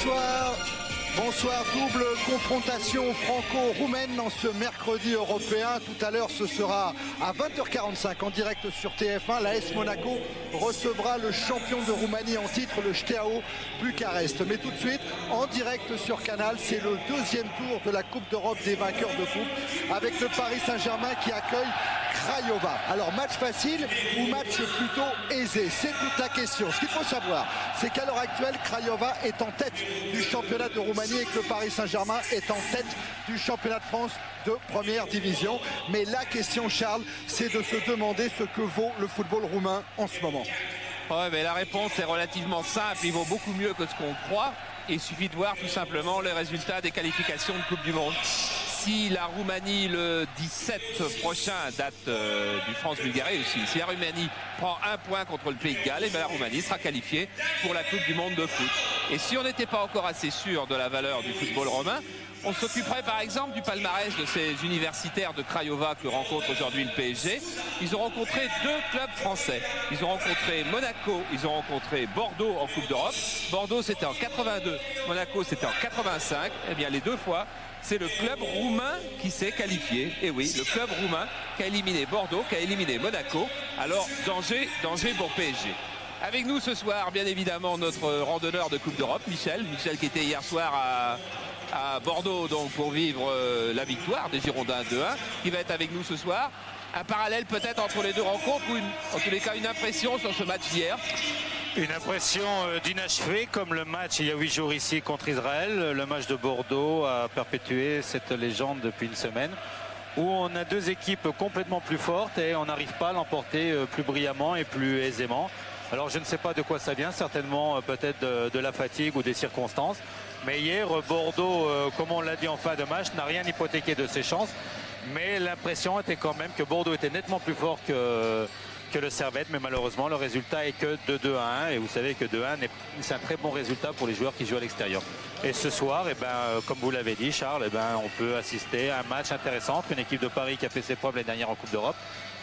Bonsoir. Bonsoir, double confrontation franco-roumaine dans ce mercredi européen. Tout à l'heure, ce sera à 20h45 en direct sur TF1. L'AS Monaco recevra le champion de Roumanie en titre, le Steaua Bucarest. Mais tout de suite, en direct sur Canal, c'est le deuxième tour de la Coupe d'Europe des vainqueurs de coupe avec le Paris Saint-Germain qui accueille Craiova. Alors match facile ou match plutôt aisé? C'est toute la question. Ce qu'il faut savoir, c'est qu'à l'heure actuelle, Craiova est en tête du championnat de Roumanie et que le Paris Saint-Germain est en tête du championnat de France de première division. Mais la question, Charles, c'est de se demander ce que vaut le football roumain en ce moment. Ouais, mais la réponse est relativement simple. Il vaut beaucoup mieux que ce qu'on croit. Il suffit de voir tout simplement les résultats des qualifications de Coupe du Monde. Si la Roumanie le 17 prochain date du France-Bulgarie aussi, si la Roumanie prend un point contre le Pays de Galles, et bien la Roumanie sera qualifiée pour la Coupe du Monde de foot. Et si on n'était pas encore assez sûr de la valeur du football romain, on s'occuperait par exemple du palmarès de ces universitaires de Craiova que rencontre aujourd'hui le PSG. Ils ont rencontré deux clubs français. Ils ont rencontré Monaco, ils ont rencontré Bordeaux en Coupe d'Europe. Bordeaux c'était en 82, Monaco c'était en 85. Eh bien les deux fois, c'est le club roumain qui s'est qualifié. Et oui, le club roumain qui a éliminé Bordeaux, qui a éliminé Monaco. Alors danger pour PSG. Avec nous ce soir, bien évidemment, notre randonneur de Coupe d'Europe, Michel. Michel qui était hier soir à Bordeaux donc pour vivre la victoire des Girondins 2-1, qui va être avec nous ce soir. Un parallèle peut-être entre les deux rencontres ou en tous les cas une impression sur ce match d'hier. Une impression d'inachevé comme le match il y a 8 jours ici contre Israël. Le match de Bordeaux a perpétué cette légende depuis une semaine où on a deux équipes complètement plus fortes et on n'arrive pas à l'emporter plus brillamment et plus aisément. Alors je ne sais pas de quoi ça vient, certainement peut-être de la fatigue ou des circonstances. Mais hier, Bordeaux, comme on l'a dit en fin de match, n'a rien hypothéqué de ses chances. Mais l'impression était quand même que Bordeaux était nettement plus fort que le Servette. Mais malheureusement, le résultat est que de 2-1. Et vous savez que 2-1, c'est un très bon résultat pour les joueurs qui jouent à l'extérieur. Et ce soir, comme vous l'avez dit, Charles, on peut assister à un match intéressant entre une équipe de Paris qui a fait ses preuves l'année dernière en Coupe d'Europe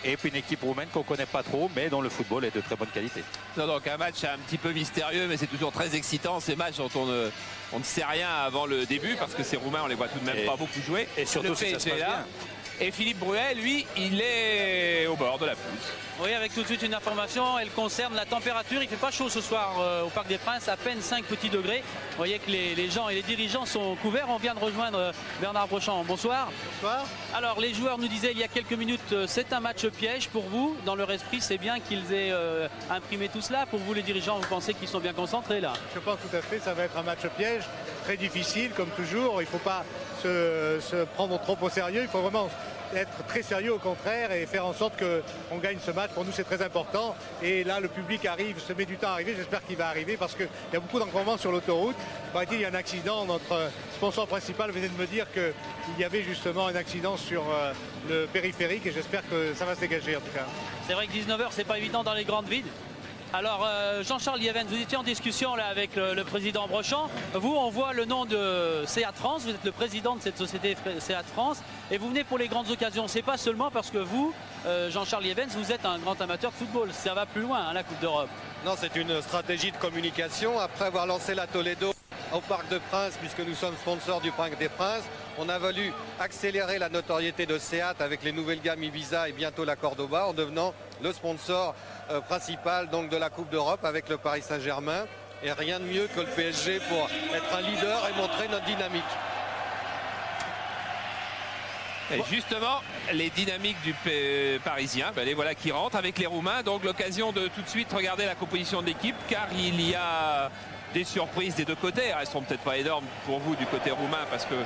et puis une équipe roumaine qu'on ne connaît pas trop, mais dont le football est de très bonne qualité. Non, donc un match un petit peu mystérieux, mais c'est toujours très excitant, ces matchs dont on ne sait rien avant le début, parce que ces Roumains, on les voit tout de même pas beaucoup jouer. Et surtout si ça se passe bien. Et Philippe Bruet, lui, il est au bord de la pelouse. Oui, avec tout de suite une information, elle concerne la température. Il ne fait pas chaud ce soir au Parc des Princes, à peine 5 petits degrés. Vous voyez que les gens et les dirigeants sont couverts. On vient de rejoindre Bernard Brochand. Bonsoir. Bonsoir. Alors, les joueurs nous disaient il y a quelques minutes, c'est un match piège pour vous. Dans leur esprit, c'est bien qu'ils aient imprimé tout cela. Pour vous, les dirigeants, vous pensez qu'ils sont bien concentrés là? Je pense tout à fait, ça va être un match piège, très difficile comme toujours. Il ne faut pas se prendre trop au sérieux. Il faut vraiment être très sérieux au contraire et faire en sorte qu'on gagne ce match. Pour nous c'est très important et là le public arrive, se met du temps à arriver, j'espère qu'il va arriver parce qu'il y a beaucoup d'encombrements sur l'autoroute. Il y a un accident, notre sponsor principal venait de me dire qu'il y avait justement un accident sur le périphérique et j'espère que ça va se dégager en tout cas. C'est vrai que 19h c'est pas évident dans les grandes villes. Alors Jean-Charles Liévens, vous étiez en discussion là avec le président Brochand. Vous, on voit le nom de Seat France, vous êtes le président de cette société Seat France et vous venez pour les grandes occasions. C'est pas seulement parce que vous, Jean-Charles Liévens, vous êtes un grand amateur de football. Ça va plus loin, hein, la Coupe d'Europe. Non, c'est une stratégie de communication. Après avoir lancé la Toledo au Parc des Princes, puisque nous sommes sponsors du Parc des Princes, on a voulu accélérer la notoriété de Seat avec les nouvelles gammes Ibiza et bientôt la Cordoba en devenant le sponsor principal donc, de la Coupe d'Europe avec le Paris Saint-Germain. Et rien de mieux que le PSG pour être un leader et montrer notre dynamique. Et justement, les dynamiques du Parisien, les voilà qui rentrent avec les Roumains. Donc l'occasion de tout de suite regarder la composition de l'équipe, car il y a des surprises des deux côtés. Elles ne seront peut-être pas énormes pour vous du côté roumain parce que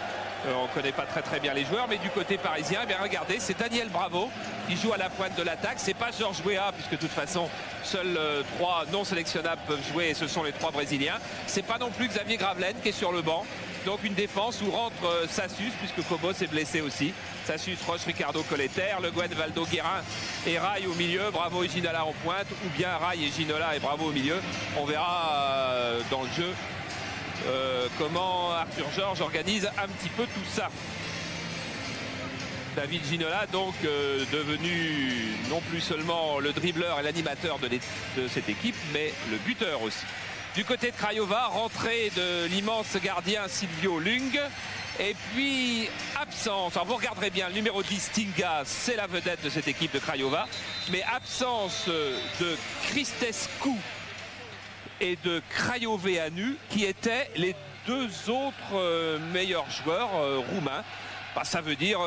on ne connaît pas très bien les joueurs, mais du côté parisien, eh bien regardez, c'est Daniel Bravo qui joue à la pointe de l'attaque. C'est pas Georges Weah, puisque de toute façon seuls 3 non sélectionnables peuvent jouer et ce sont les 3 brésiliens. C'est pas non plus Xavier Gravelaine qui est sur le banc. Donc une défense où rentre Sassus, puisque Kobo s'est blessé aussi. Sassus, Roche, Ricardo Colletter, Le Guen, Valdo, Guérin et Rai au milieu, Bravo et Ginola en pointe, ou bien Rai et Ginola et Bravo au milieu. On verra dans le jeu comment Arthur Georges organise un petit peu tout ça. David Ginola donc devenu non plus seulement le dribbleur et l'animateur de cette équipe, mais le buteur aussi. Du côté de Craiova, rentrée de l'immense gardien Silvio Lung. Et puis, absence, alors vous regarderez bien, le numéro 10, Stinga, c'est la vedette de cette équipe de Craiova. Mais absence de Cristescu et de Craioveanu, qui étaient les deux autres meilleurs joueurs roumains. Bah, ça veut dire,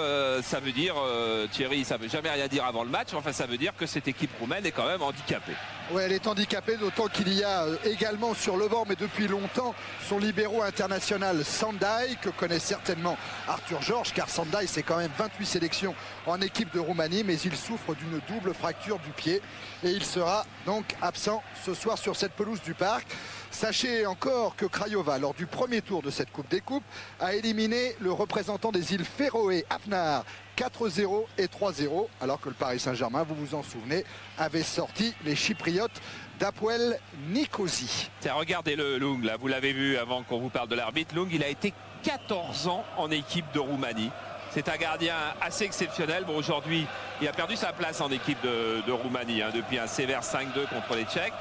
Thierry, ça ne veut jamais rien dire avant le match, enfin ça veut dire que cette équipe roumaine est quand même handicapée. Oui, elle est handicapée, d'autant qu'il y a également sur le banc, mais depuis longtemps, son libéro international Sandai, que connaît certainement Arthur Georges, car Sandai, c'est quand même 28 sélections en équipe de Roumanie, mais il souffre d'une double fracture du pied et il sera donc absent ce soir sur cette pelouse du Parc. Sachez encore que Craiova, lors du premier tour de cette Coupe des Coupes, a éliminé le représentant des îles Féroé, Afnar, 4-0 et 3-0, alors que le Paris Saint-Germain, vous vous en souvenez, avait sorti les Chypriotes d'Apoel Nicosie. Tiens, regardez le Lung, là, vous l'avez vu avant qu'on vous parle de l'arbitre. Lung, il a été 14 ans en équipe de Roumanie. C'est un gardien assez exceptionnel. Bon, aujourd'hui, il a perdu sa place en équipe de Roumanie, hein, depuis un sévère 5-2 contre les Tchèques.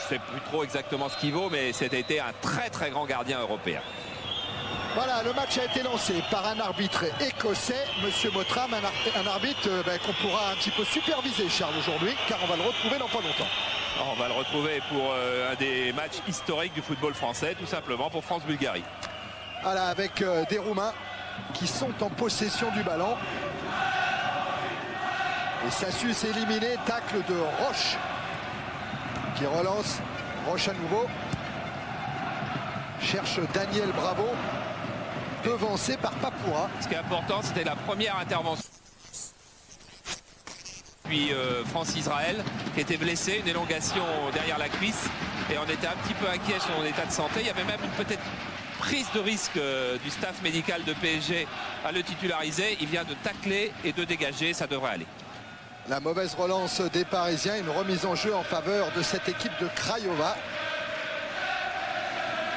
Je ne sais plus trop exactement ce qu'il vaut, mais c'était été un très très grand gardien européen. Voilà, le match a été lancé par un arbitre écossais, Monsieur Mottram, un arbitre qu'on pourra un petit peu superviser, Charles, aujourd'hui, car on va le retrouver dans pas longtemps. On va le retrouver pour un des matchs historiques du football français, tout simplement pour France-Bulgarie. Voilà, avec des Roumains qui sont en possession du ballon. Et Sassus éliminé, tacle de Roche, qui relance. Roche à nouveau. Cherche Daniel Bravo, devancé par Papoura. Ce qui est important, c'était la première intervention. Puis France-Israël, qui était blessé, une élongation derrière la cuisse. Et on était un petit peu inquiet sur son état de santé. Il y avait même une peut-être prise de risque du staff médical de PSG à le titulariser. Il vient de tacler et de dégager, ça devrait aller. La mauvaise relance des Parisiens, une remise en jeu en faveur de cette équipe de Craiova.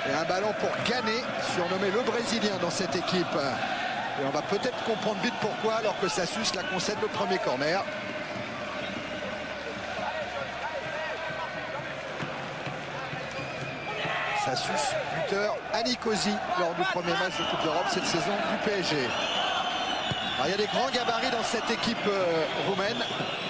Et un ballon pour Canet, surnommé le Brésilien dans cette équipe. Et on va peut-être comprendre vite pourquoi, alors que Sassus la concède le premier corner. Sassus, buteur à Nicosie lors du premier match de Coupe d'Europe cette saison du PSG. Alors, il y a des grands gabarits dans cette équipe roumaine.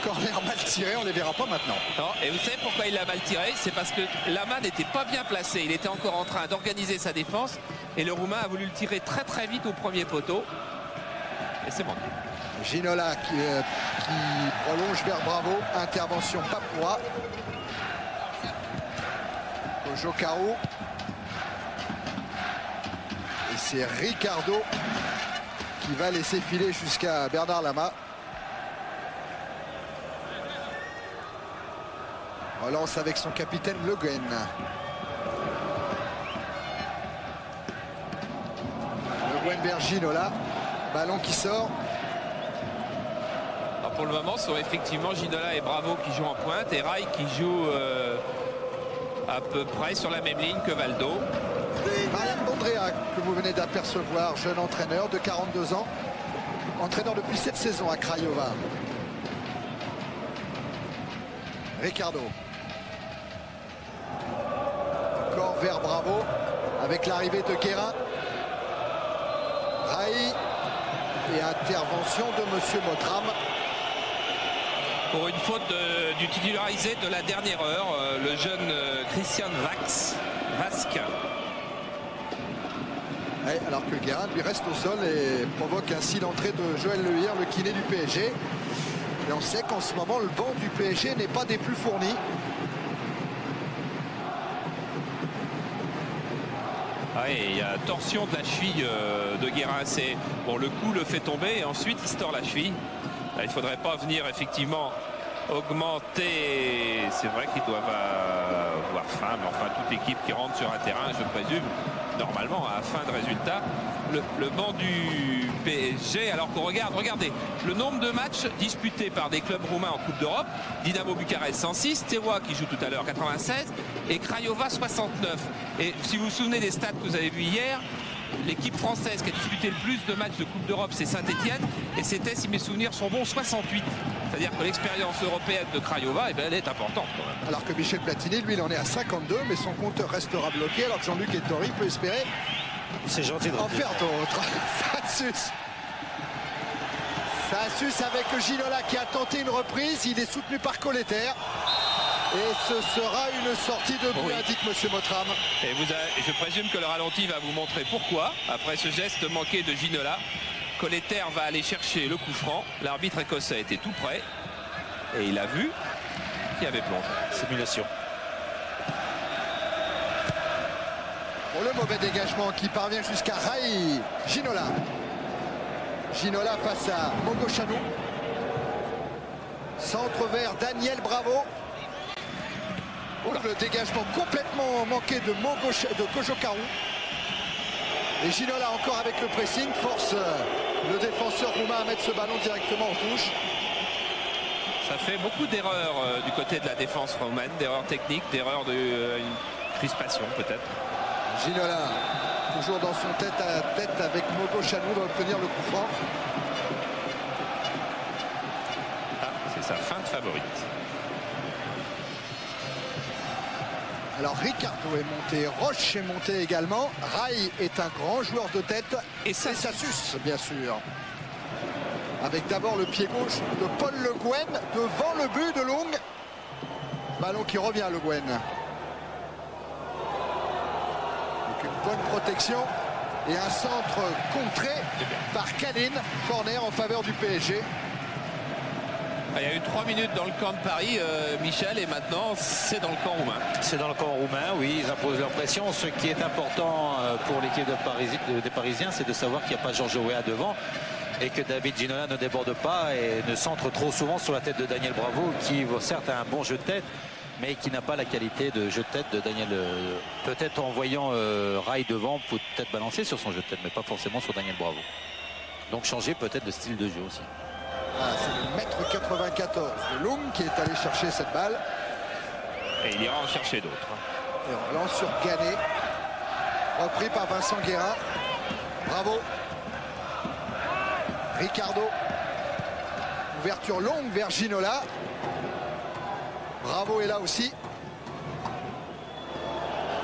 Corner mal tiré, on ne les verra pas maintenant. Non, et vous savez pourquoi il l'a mal tiré? C'est parce que la main n'était pas bien placée. Il était encore en train d'organiser sa défense. Et le Roumain a voulu le tirer très très vite au premier poteau. Et c'est bon. Ginola qui prolonge vers Bravo. Intervention Papoura. Kojo Caro. Et c'est Ricardo qui va laisser filer jusqu'à Bernard Lama. Relance avec son capitaine Le Guen. Le Guen vers Ginola. Ballon qui sort. Alors pour le moment, ce sont effectivement Ginola et Bravo qui jouent en pointe et Rai qui joue à peu près sur la même ligne que Valdo. Marian Bondrea, que vous venez d'apercevoir, jeune entraîneur de 42 ans. Entraîneur depuis 7 saisons à Craiova. Ricardo. Encore vers Bravo avec l'arrivée de Guérin. Rai et intervention de Monsieur Mottram. Pour une faute du titularisé de la dernière heure, le jeune Christian Vasque. Ouais, alors que Guérin lui reste au sol et provoque ainsi l'entrée de Joël Le Hir, le kiné du PSG. Et on sait qu'en ce moment, le banc du PSG n'est pas des plus fournis. Ah, et il y a torsion de la cheville de Guérin. Bon, le coup le fait tomber et ensuite il se tord la cheville. Là, il ne faudrait pas venir effectivement augmenter. C'est vrai qu'ils doivent avoir faim, mais enfin toute équipe qui rentre sur un terrain, je présume, normalement à fin de résultat, le banc du PSG. Alors qu'on regardez le nombre de matchs disputés par des clubs roumains en Coupe d'Europe. Dynamo Bucarest 106, Steaua qui joue tout à l'heure 96 et Craiova 69. Et si vous vous souvenez des stats que vous avez vus hier, l'équipe française qui a disputé le plus de matchs de Coupe d'Europe, c'est Saint-Etienne. Et c'était, si mes souvenirs sont bons, 68. C'est-à-dire que l'expérience européenne de Craiova, eh ben, elle est importante quand même. Alors que Michel Platini, lui, il en est à 52, mais son compteur restera bloqué, alors que Jean-Luc Ettori peut espérer C'est gentil de en faire d'autres. Sassus avec Ginola qui a tenté une reprise, il est soutenu par Colletter. Et ce sera une sortie de but, indique Monsieur Mottram. Et je présume que le ralenti va vous montrer pourquoi. Après ce geste manqué de Ginola, Colletter va aller chercher le coup franc. L'arbitre écossais était tout près. Et il a vu qu'il y avait plonge. Simulation. Pour le mauvais dégagement qui parvient jusqu'à Rai Ginola. Ginola face à Mogochanou. Centre vers Daniel Bravo. Le dégagement complètement manqué de Kojokaru. Et Ginola encore avec le pressing force le défenseur roumain à mettre ce ballon directement en touche. Ça fait beaucoup d'erreurs du côté de la défense roumaine, d'erreurs techniques, d'erreurs de crispation peut-être. Ginola toujours dans son tête-à-tête avec Mogochanou, va obtenir le coup franc. Ah, c'est sa feinte favorite. Alors Ricardo est monté, Roche est monté également. Rai est un grand joueur de tête. Et Sassus, bien sûr. Avec d'abord le pied gauche de Paul Le Guen devant le but de Long. Ballon qui revient à Le Guen. Avec une bonne protection et un centre contré par Kalin. Corner en faveur du PSG. Il y a eu 3 minutes dans le camp de Paris, Michel, et maintenant c'est dans le camp roumain. C'est dans le camp roumain, oui, ils imposent leur pression. Ce qui est important pour l'équipe des Parisiens, c'est de savoir qu'il n'y a pas Georges Weah devant et que David Ginola ne déborde pas et ne centre trop souvent sur la tête de Daniel Bravo, qui certes a un bon jeu de tête, mais qui n'a pas la qualité de jeu de tête de Daniel. Peut-être en voyant Rai devant, peut-être balancer sur son jeu de tête, mais pas forcément sur Daniel Bravo. Donc changer peut-être de style de jeu aussi. Ah, c'est le mètre 94 de Long qui est allé chercher cette balle. Et il ira en chercher d'autres. Et on relance sur Ganet. Repris par Vincent Guérin. Bravo. Ricardo. Ouverture longue vers Ginola. Bravo est là aussi.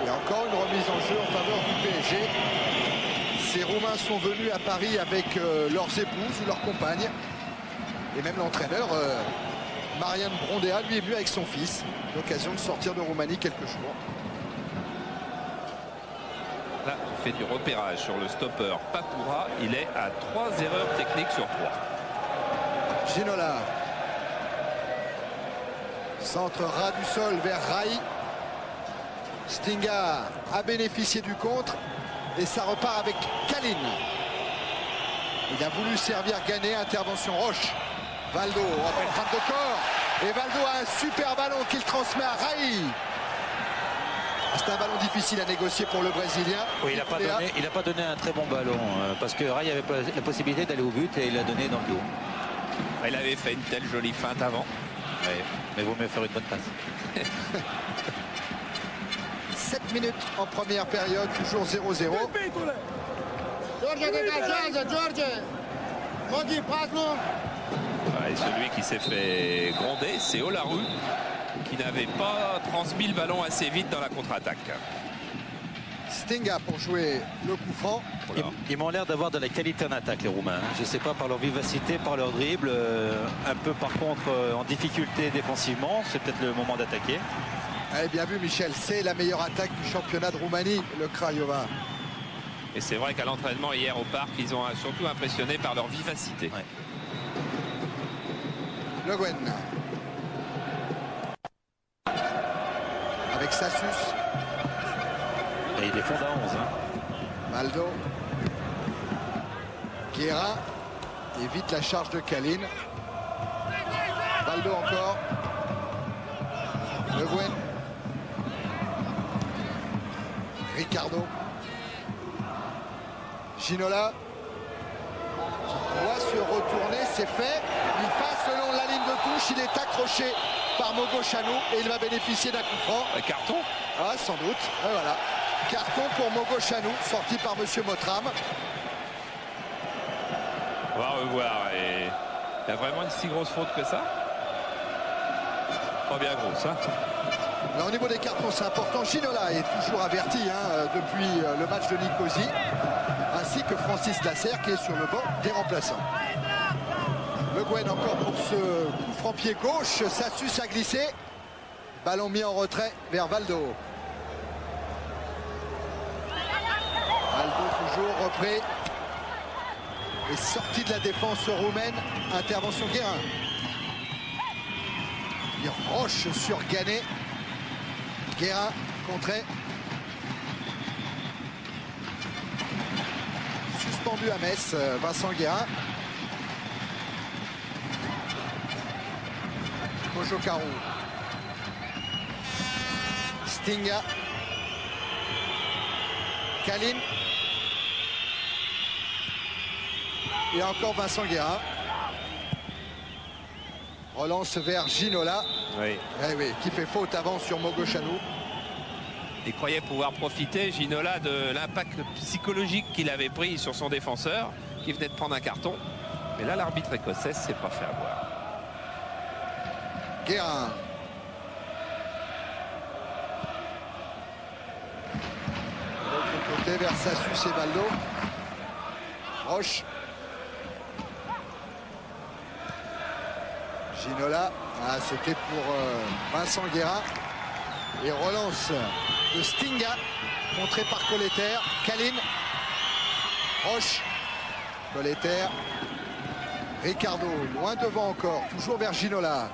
Et encore une remise en jeu en faveur du PSG. Ces Roumains sont venus à Paris avec leurs épouses ou leurs compagnes. Et même l'entraîneur, Marianne Brondea, lui est venu avec son fils. L'occasion de sortir de Roumanie quelques jours. Là, il fait du repérage sur le stopper Papoura. Il est à 3 erreurs techniques sur 3. Ginola. Centre ras du sol vers Rai. Stinga a bénéficié du contre. Et ça repart avec Kalin. Il a voulu servir Ganet. Intervention Roche. Valdo, en fin de corps. Et Valdo a un super ballon qu'il transmet à Rai. C'est un ballon difficile à négocier pour le Brésilien. Oui, il n'a pas donné un très bon ballon parce que Rai avait la possibilité d'aller au but et il l'a donné dans le dos. Il avait fait une telle jolie feinte avant. Mais vaut mieux faire une bonne passe. 7 minutes en première période, toujours 0-0. Et celui qui s'est fait gronder, c'est Olaru, qui n'avait pas transmis le ballon assez vite dans la contre-attaque. Stinga pour jouer le coup franc. Ils m'ont l'air d'avoir de la qualité en attaque, les Roumains. Je ne sais pas, par leur vivacité, par leur dribble. Un peu par contre en difficulté défensivement. C'est peut-être le moment d'attaquer. Eh bien vu, Michel, c'est la meilleure attaque du championnat de Roumanie, le Craiova. Et c'est vrai qu'à l'entraînement hier au parc, ils ont surtout impressionné par leur vivacité. Ouais. Le Guen. Avec Sassus. Et il défonde à 11. Valdo. Guérin évite la charge de Kalin. Valdo encore. Le Guen. Ricardo. Ginola. Doit se retourner, c'est fait. Il passe le long de la ligne de touche. Il est accroché par Mogochanou et il va bénéficier d'un coup franc. Un carton. Ah, sans doute. Et voilà. Carton pour Mogo Chanou, sorti par Monsieur Motram. On va revoir. Et il y a vraiment une si grosse faute que ça? Pas bien grosse, hein? Là, au niveau des cartons, c'est important. Ginola est toujours averti depuis le match de Nicosie, ainsi que Francis Lasserre qui est sur le banc des remplaçants. Le Gwen encore pour ce coup franc pied gauche. Sassus a glissé. Ballon mis en retrait vers Valdo. Valdo toujours repris. Et sorti de la défense roumaine. Intervention Guérin. Il roche sur Ganet. Guérin contré. Suspendu à Metz, Vincent Guérin. Kojokaru. Stinga. Kalin. Et encore Vincent Guérin. Relance vers Ginola. Oui. Eh oui, qui fait faute avant sur Mogo Chanou. Il croyait pouvoir profiter, Ginola, de l'impact psychologique qu'il avait pris sur son défenseur, qui venait de prendre un carton. Mais là, l'arbitre écossais s'est pas fait avoir. Guérin. De l'autre côté, vers Sassus et Valdo. Roche. Ginola. Ah, c'était pour Vincent Guérin. Et relance de Stinga. Contré par Colletter. Kalin. Roche. Colletter. Ricardo. Loin devant encore. Toujours vers Ginola.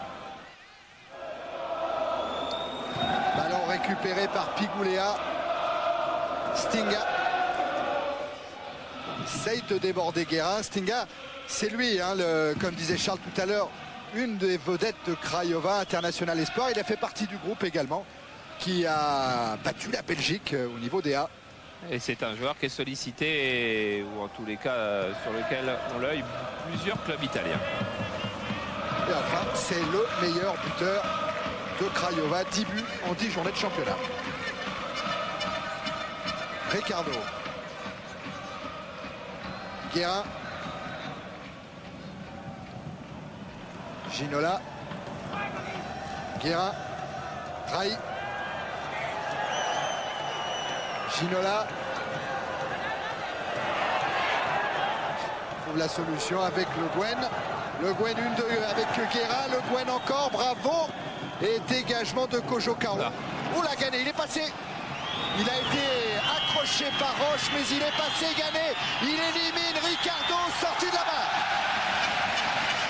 Ballon récupéré par Pigulea. Stinga. Essaye de déborder Guérin. Stinga, c'est lui, comme disait Charles tout à l'heure, une des vedettes de Craiova International Espoir. Il a fait partie du groupe également qui a battu la Belgique au niveau des A. Et c'est un joueur qui est sollicité, ou en tous les cas sur lequel ont l'œil plusieurs clubs italiens. Et enfin, c'est le meilleur buteur de Craiova. 10 buts en 10 journées de championnat. Ricardo. Guérin. Ginola. Guérin. Trahi. Ginola. Trouve la solution avec Le Guen. Le Guen 1-2 avec Guérin. Le Guen encore. Bravo. Et dégagement de Kojokaru. Oh la Ganet, il est passé. Il a été accroché par Roche, mais il est passé Ganet. Il élimine Ricardo, sorti de la main.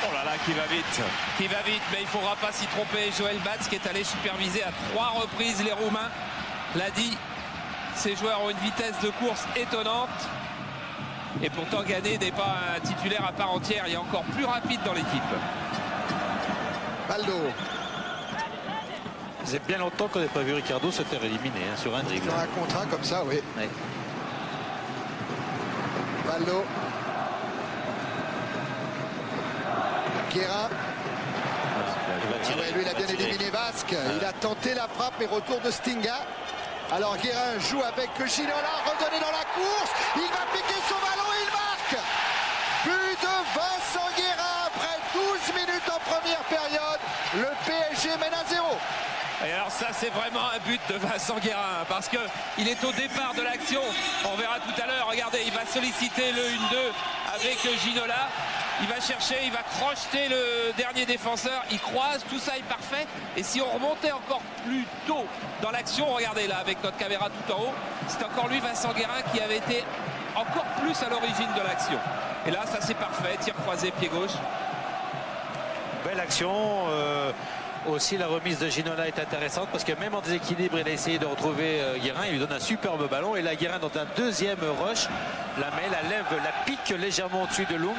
Oh là là, qui va vite, mais il ne faudra pas s'y tromper. Joël Batz qui est allé superviser à 3 reprises les Roumains, l'a dit. Ces joueurs ont une vitesse de course étonnante. Et pourtant, Ganet n'est pas un titulaire à part entière. Il est encore plus rapide dans l'équipe. Valdo. Ça faisait bien longtemps qu'on n'avait pas vu Ricardo se faire éliminer sur un dribble. Sur un contre un comme ça, oui. Ouais. Valdo. Guérin. Il va tirer. Ouais, lui, il a bien éliminé Vasque. Il a tenté la frappe, mais retour de Stinga. Alors Guérin joue avec Ginola, redonné dans la course. Il va piquer son ballon et il marque. But de Vincent Guérin après 12 minutes en première période. Le PSG mène à 0. Et alors ça, c'est vraiment un but de Vincent Guérin, parce qu'il est au départ de l'action. On verra tout à l'heure, regardez, il va solliciter le 1-2 avec Ginola. Il va chercher, il va crocheter le dernier défenseur, il croise, tout ça est parfait. Et si on remontait encore plus tôt dans l'action, regardez là avec notre caméra tout en haut, c'est encore lui, Vincent Guérin, qui avait été encore plus à l'origine de l'action. Et là, ça c'est parfait, tir croisé, pied gauche. Belle action. Aussi, la remise de Ginola est intéressante parce que même en déséquilibre, il a essayé de retrouver Guérin. Il lui donne un superbe ballon. Et là, Guérin, dans un deuxième rush, la met, la lève, la pique légèrement au-dessus de Lung,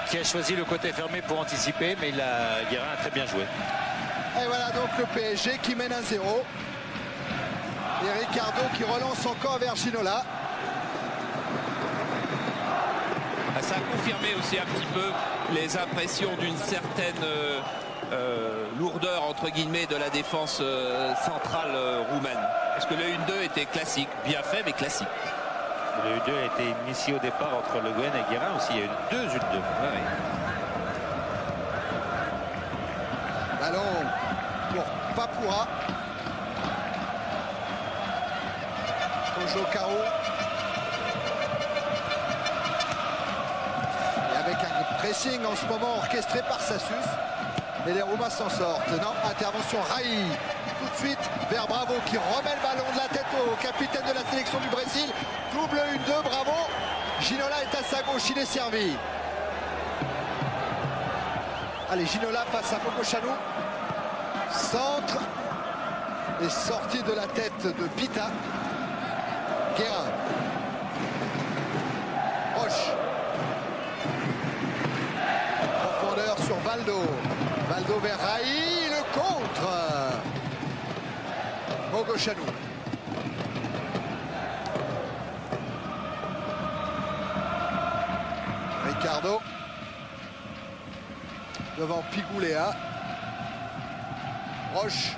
qui a choisi le côté fermé pour anticiper. Mais Guérin a très bien joué. Et voilà donc le PSG qui mène 1-0. Et Ricardo qui relance encore vers Ginola. Ça a confirmé aussi un petit peu les impressions d'une certaine lourdeur entre guillemets de la défense centrale roumaine. Parce que le 1-2 était classique, bien fait mais classique. Le 1-2 a été initié au départ entre Le Guen et Guérin aussi. Il y a eu 2 1-2. Ouais. Ballon pour Papoura. Kojo Kao. Et avec un pressing en ce moment orchestré par Sassus. Mais les Roumains s'en sortent. Non, intervention Raï. Tout de suite vers Bravo qui remet le ballon de la tête au capitaine de la sélection du Brésil. Double 1-2, Bravo. Ginola est à sa gauche, il est servi. Allez, Ginola face à Mogochanu. Centre. Et sortie de la tête de Pita. Guérin. Roche. Profondeur sur Valdo. Valdo vers Raï, le contre. Mogochanu. Ricardo. Devant Pigouléa. Roche.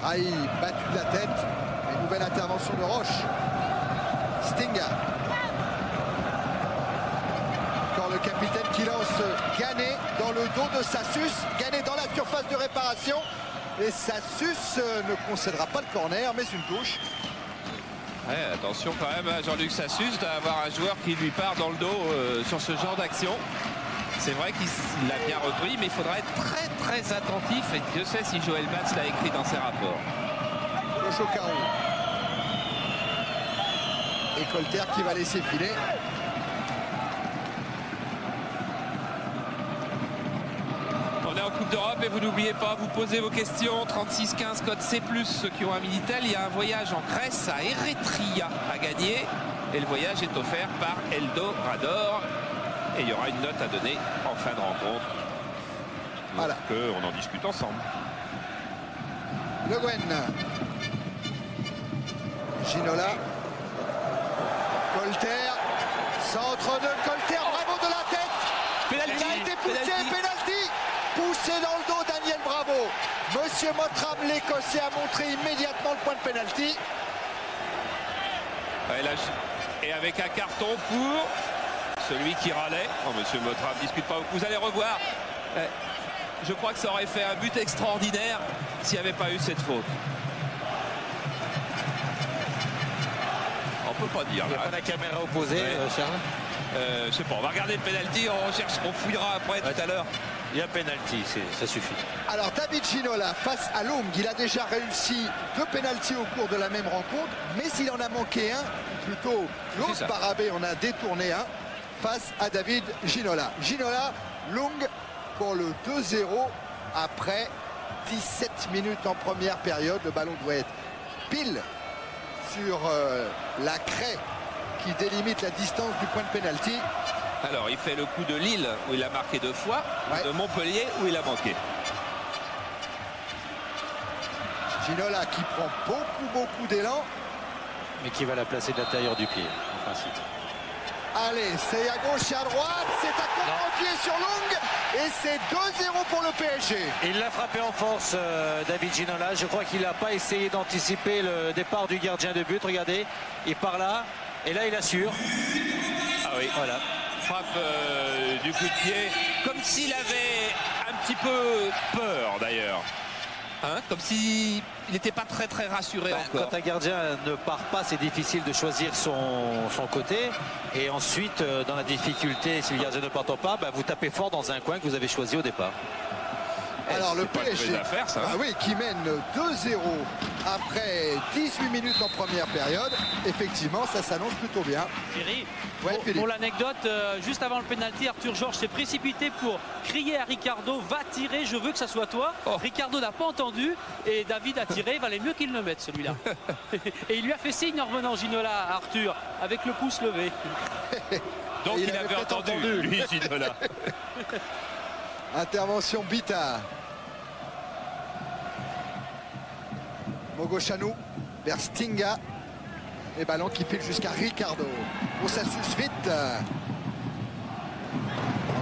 Raï battu de la tête. Une nouvelle intervention de Roche. Stinga. Encore le capitaine qui lance Ganet dans le dos de Sassus. Ganet dans la surface de réparation. Et Sassus ne concédera pas le corner, mais une touche. Ouais, attention quand même à Jean-Luc Sassus d'avoir un joueur qui lui part dans le dos sur ce genre d'action. C'est vrai qu'il l'a bien repris, mais il faudra être très très attentif. Et Dieu sait si Joël Batz l'a écrit dans ses rapports. Le Chocaro. Et Colter qui va laisser filer. On est en Coupe d'Europe et vous n'oubliez pas, vous posez vos questions. 36-15 code C+, ceux qui ont un Minitel. Il y a un voyage en Grèce à Eretria à gagner. Et le voyage est offert par Eldorado. Et il y aura une note à donner en fin de rencontre. Voilà. On en discute ensemble. Le Guen. Ginola. Colter. Centre de Colter. Bravo de la tête. Penalty. Il a été poussé. Penalty. Poussé dans le dos Daniel Bravo. Monsieur Mottram, l'Écossais, a montré immédiatement le point de penalty. Ouais, là, et avec un carton pour celui qui râlait. Oh, monsieur Mottram, discute pas. Vous allez revoir. Je crois que ça aurait fait un but extraordinaire s'il n'y avait pas eu cette faute. On peut pas dire. Il n'y a pas la caméra opposée, Ouais. Charles. Je sais pas, on va regarder le penalty, on fouillera après tout à l'heure. Il y a penalty, ça suffit. Alors David Ginola face à Loung, il a déjà réussi 2 pénaltys au cours de la même rencontre, mais il en a manqué un, plutôt l'autre Barabé en a détourné un face à David Ginola. Ginola, Loung pour le 2-0 après 17 minutes en première période. Le ballon doit être pile sur la craie qui délimite la distance du point de pénalty. Alors il fait le coup de Lille où il a marqué 2 fois, Ouais. de Montpellier où il a manqué. Ginola qui prend beaucoup d'élan. Mais qui va la placer de l'intérieur du pied, en principe. Allez, c'est à gauche et à droite, c'est à contre-pied sur Loung et c'est 2-0 pour le PSG. Il l'a frappé en force, David Ginola. Je crois qu'il n'a pas essayé d'anticiper le départ du gardien de but. Regardez, il part là et là il assure. Ah oui, Voilà. frappe du coup de pied, comme s'il avait un petit peu peur d'ailleurs. Hein, comme s'il n'était pas très rassuré encore. Quand un gardien ne part pas, c'est difficile de choisir son côté. Et ensuite, dans la difficulté, si le gardien ne part pas, vous tapez fort dans un coin que vous avez choisi au départ. Alors le c'est pas une PSG, mauvaise affaire, ça, hein. ah oui, qui mène 2-0 après 18 minutes en première période. Effectivement, ça s'annonce plutôt bien. Thierry, Ouais, pour Philippe. l'anecdote, juste avant le pénalty, Arthur Georges s'est précipité pour crier à Ricardo, va tirer, je veux que ça soit toi. Oh. Ricardo n'a pas entendu et David a tiré, il valait mieux qu'il le mette celui-là. Et il lui a fait signe en revenant Ginola à Arthur avec le pouce levé. Donc Et il avait avait peut-être entendu, lui, Ginola. Intervention Bita. Mogochanu vers Stinga. Et ballon qui file jusqu'à Ricardo. On s'assuce vite.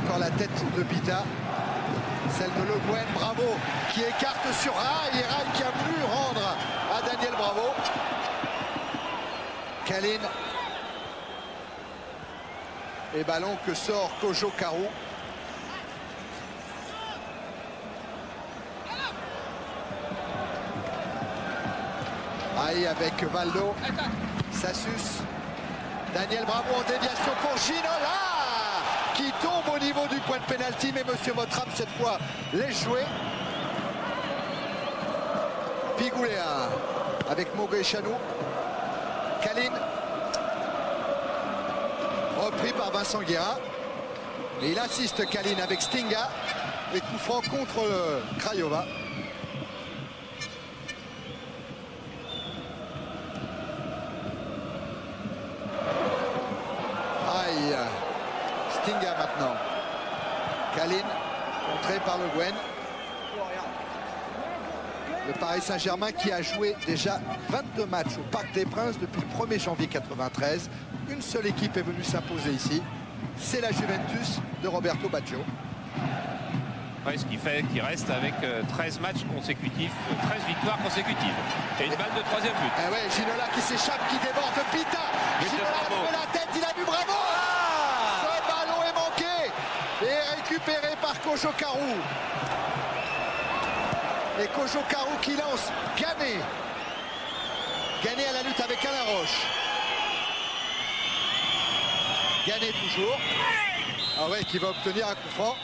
encore la tête de Bita. Celle de Le Guen, Bravo, qui écarte sur Rai. Et Rai qui a voulu rendre à Daniel Bravo. Kalin. Et ballon que sort Kojo Karu. Rai avec Valdo. Sassus. Daniel Bravo en déviation pour Ginola, qui tombe au niveau du point de pénalty, mais Monsieur Mottram cette fois laisse jouer. Pigouléa avec Mogé Chanou. Kalin. Repris par Vincent Guerra. Et il assiste Kalin avec Stinga. Et coup franc contre Craiova. Aïe. Stinga maintenant. Kalin, contré par Le Guen. Le Paris Saint-Germain qui a joué déjà 22 matchs au Parc des Princes depuis le 1er janvier 93. Une seule équipe est venue s'imposer ici. C'est la Juventus de Roberto Baggio. Ouais, ce qui fait qu'il reste avec 13 matchs consécutifs, 13 victoires consécutives. Et une balle de troisième but. Eh ouais, Ginola qui s'échappe, qui déborde de Pita. Ginola a levé la tête, il a vu Bravo. Ce ballon est manqué et récupéré par Kojo Karu. Et Kojo Karu qui lance Gané. Gané à la lutte avec Alain Roche. Gané toujours. Ah ouais, qui va obtenir un coup franc.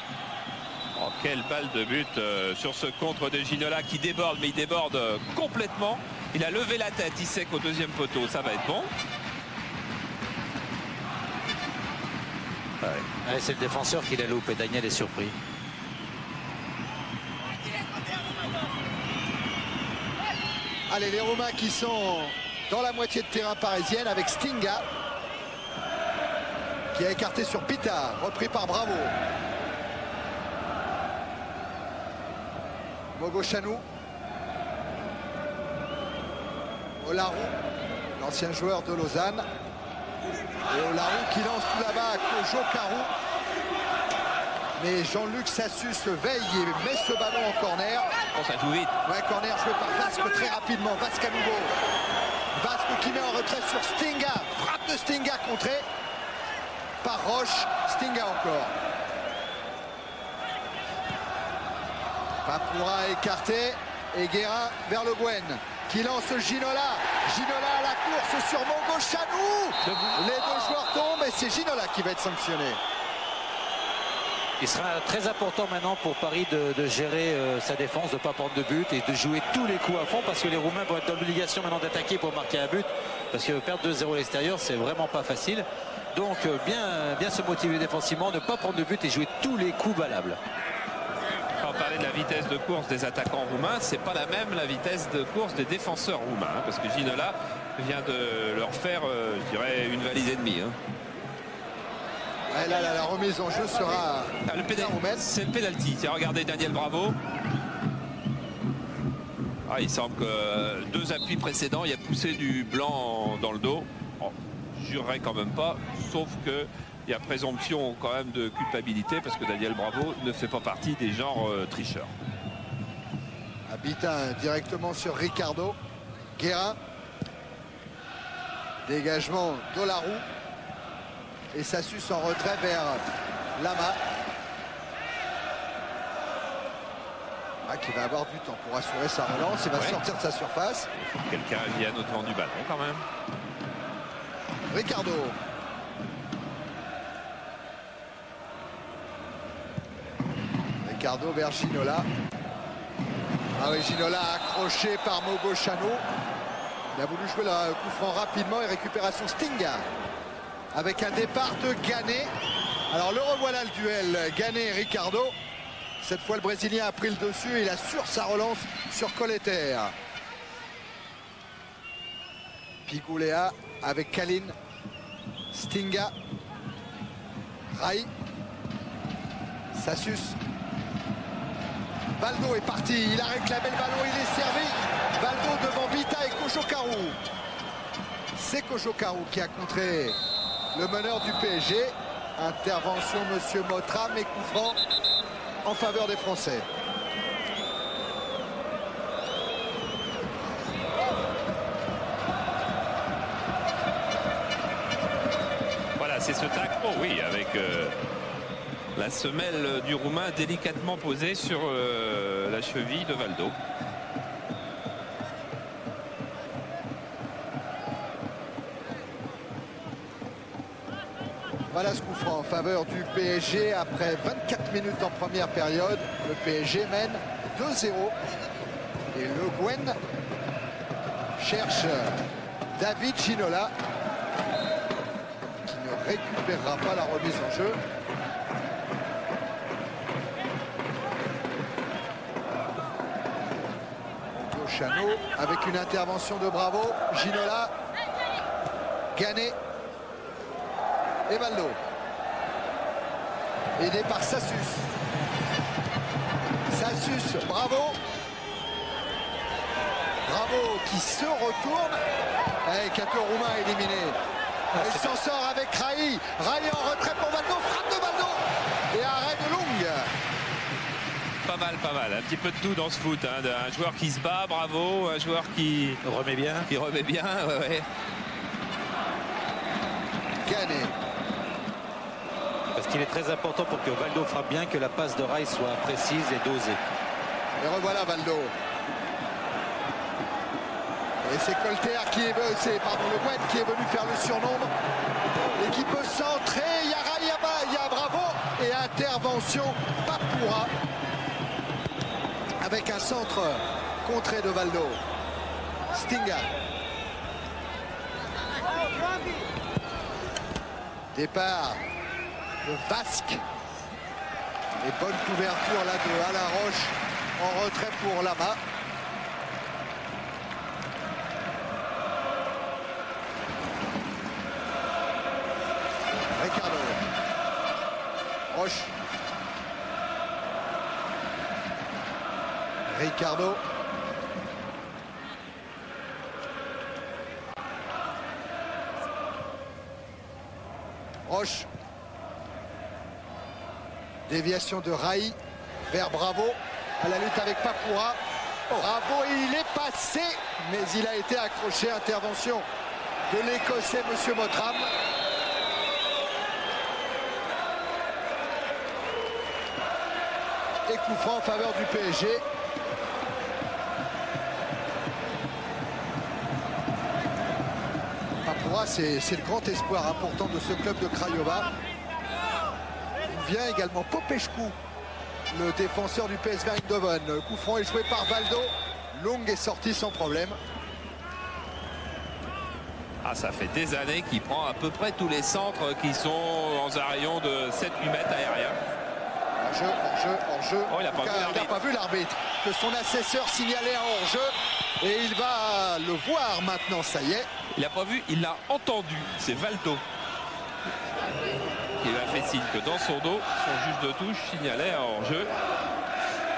Oh, quelle balle de but sur ce contre de Ginola qui déborde, mais il déborde complètement. Il a levé la tête, il sait qu'au deuxième poteau, ça va être bon. Ouais, c'est le défenseur qui l'a loupé. Daniel est surpris. Allez, les Roumains qui sont dans la moitié de terrain parisienne avec Stinga qui a écarté sur Pita, repris par Bravo. Mogé Chanou. Olarou, l'ancien joueur de Lausanne. Et Olarou qui lance tout là-bas à Kojo Karu. Mais Jean-Luc Sassus veille et met ce ballon en corner. Oh, ça joue vite. Ouais, corner joué par Vasque très rapidement. Vasque à nouveau. Vasque qui met en retrait sur Stinga. Frappe de Stinga contrée par Roche. Stinga encore. Papoura écarté et Guérin vers Le Guen qui lance Ginola. Ginola à la course sur Mogé Chanou. Les deux joueurs tombent et c'est Ginola qui va être sanctionné. Il sera très important maintenant pour Paris de gérer sa défense, de ne pas prendre de but et de jouer tous les coups à fond parce que les Roumains vont être dans l'obligation maintenant d'attaquer pour marquer un but parce que perdre 2-0 à l'extérieur, c'est vraiment pas facile. Donc bien se motiver défensivement, ne pas prendre de but et jouer tous les coups valables. Quand on parlait de la vitesse de course des attaquants roumains, c'est pas la même la vitesse de course des défenseurs roumains, hein, parce que Ginola vient de leur faire, je dirais, une valise et demie. Hein. Ouais, là, la remise en jeu sera c'est le penalty. Tiens, regardez Daniel Bravo. Ah, il semble que deux appuis précédents, il a poussé du blanc dans le dos. Oh, je jurerais quand même pas, sauf que il y a présomption quand même de culpabilité parce que Daniel Bravo ne fait pas partie des genres tricheurs. Habitin directement sur Ricardo. Guérin. Dégagement d'Olarou. Et Sassus en retrait vers Lama. Ah, qui va avoir du temps pour assurer sa relance. Il va sortir de sa surface. Il faut que quelqu'un vienne au-devant du ballon quand même. Ricardo. Ricardo vers Ginola. Ah oui, Ginola accroché par Mogé Chanou. Il a voulu jouer le coup franc rapidement et récupération Stinga. Avec un départ de Gané. Alors le revoilà le duel Gané et Ricardo. Cette fois le Brésilien a pris le dessus et il assure sa relance sur Colleter. Pigouléa avec Kalin. Stinga. Rai. Sassus. Valdo est parti, il a réclamé le ballon, il est servi. Valdo devant Bita et Kojo Karu. C'est Kojo Karu qui a contré le meneur du PSG. Intervention monsieur Mottram et coup franc en faveur des Français. Voilà, c'est ce tacle. Oh oui, avec la semelle du Roumain délicatement posée sur la cheville de Valdo. Voilà ce coup franc en faveur du PSG après 24 minutes en première période. Le PSG mène 2-0. Et Le Guen cherche David Ginola qui ne récupérera pas la remise en jeu. Chano avec une intervention de Bravo. Ginola, Ganet et Valdo. Aidé par Sassus. Sassus, Bravo. Bravo qui se retourne. Et Cato Roumain éliminé. Il s'en sort avec Rai. Rai en retrait pour Valdo. Frappe de Valdo. Et arrêt de Long. Pas mal, pas mal. Un petit peu de tout dans ce foot. Hein. Un joueur qui se bat, Bravo. Un joueur qui remet bien. Ouais. Ganet. Parce qu'il est très important pour que Valdo frappe bien, que la passe de Rai soit précise et dosée. Et revoilà Valdo. Et c'est Colter qui est Le Guen qui est venu faire le surnombre. Et qui peut centrer. Il y a Rai, il y a Bravo. Et intervention Papoura. Avec un centre contré de Valdo. Stinga. Départ de Vasque. Et bonne couverture là de Alain Roche en retrait pour Lama. Ricardo. Roche. Ricardo. Roche. Déviation de Rai vers Bravo à la lutte avec Papoura. Bravo, il est passé, mais il a été accroché. Intervention de l'Écossais, monsieur Mottram. Et coup franc en faveur du PSG. Papoura, c'est le grand espoir important de ce club de Craiova. Vient également Popescu, le défenseur du PSV Eindhoven. Le coup franc est joué par Valdo. Long est sorti sans problème. Ah, ça fait des années qu'il prend à peu près tous les centres qui sont en un rayon de 7-8 mètres aérien. Hors-jeu. Oh, il n'a pas vu l'arbitre. Que son assesseur signalait un hors-jeu. Et il va le voir maintenant, ça y est. Il n'a pas vu, il l'a entendu. C'est Valdo. Il a fait signe que dans son dos, son juge de touche signalait un hors-jeu.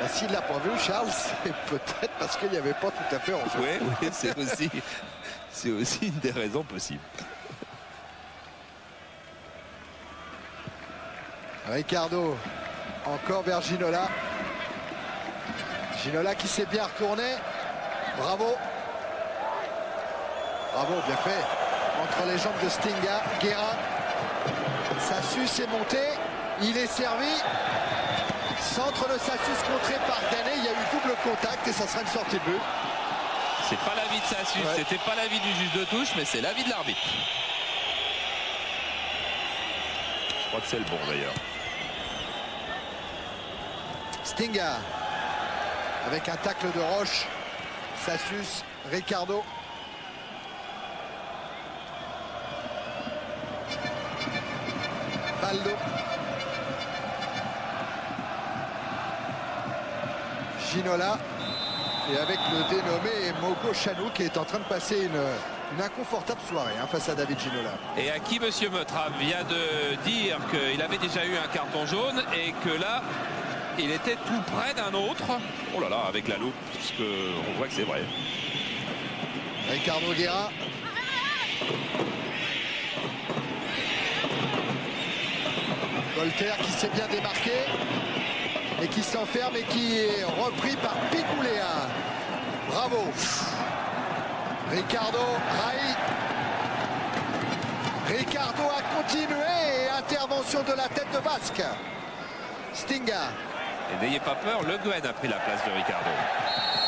Ben, s'il ne l'a pas vu, Charles, c'est peut-être parce qu'il n'y avait pas tout à fait hors-jeu. Oui, c'est aussi une des raisons possibles. Ricardo, encore vers Ginola. Ginola qui s'est bien retourné. Bravo. Bravo, bien fait. Entre les jambes de Stinga, Guérin. Sassus est monté, il est servi. Centre de Sassus contré par Ganet. Il y a eu double contact et ça sera une sortie de but. C'est pas l'avis de Sassus, c'était pas l'avis du juge de touche, mais c'est l'avis de l'arbitre. Je crois que c'est le bon d'ailleurs. Stinga avec un tacle de Roche. Sassus, Ricardo. Valdo. Ginola. Et avec le dénommé Mogo Chanou qui est en train de passer une inconfortable soirée face à David Ginola. Et à qui monsieur Mottram vient de dire qu'il avait déjà eu un carton jaune et que là, il était tout près d'un autre. Oh là là, avec la loupe, parce qu'on voit que c'est vrai. Ricardo Guerra. Colter qui s'est bien démarqué et qui s'enferme et qui est repris par Picouléa. Bravo. Ricardo Rai. Ricardo a continué et intervention de la tête de Basque. Stinga. Et n'ayez pas peur, Le Guen a pris la place de Ricardo.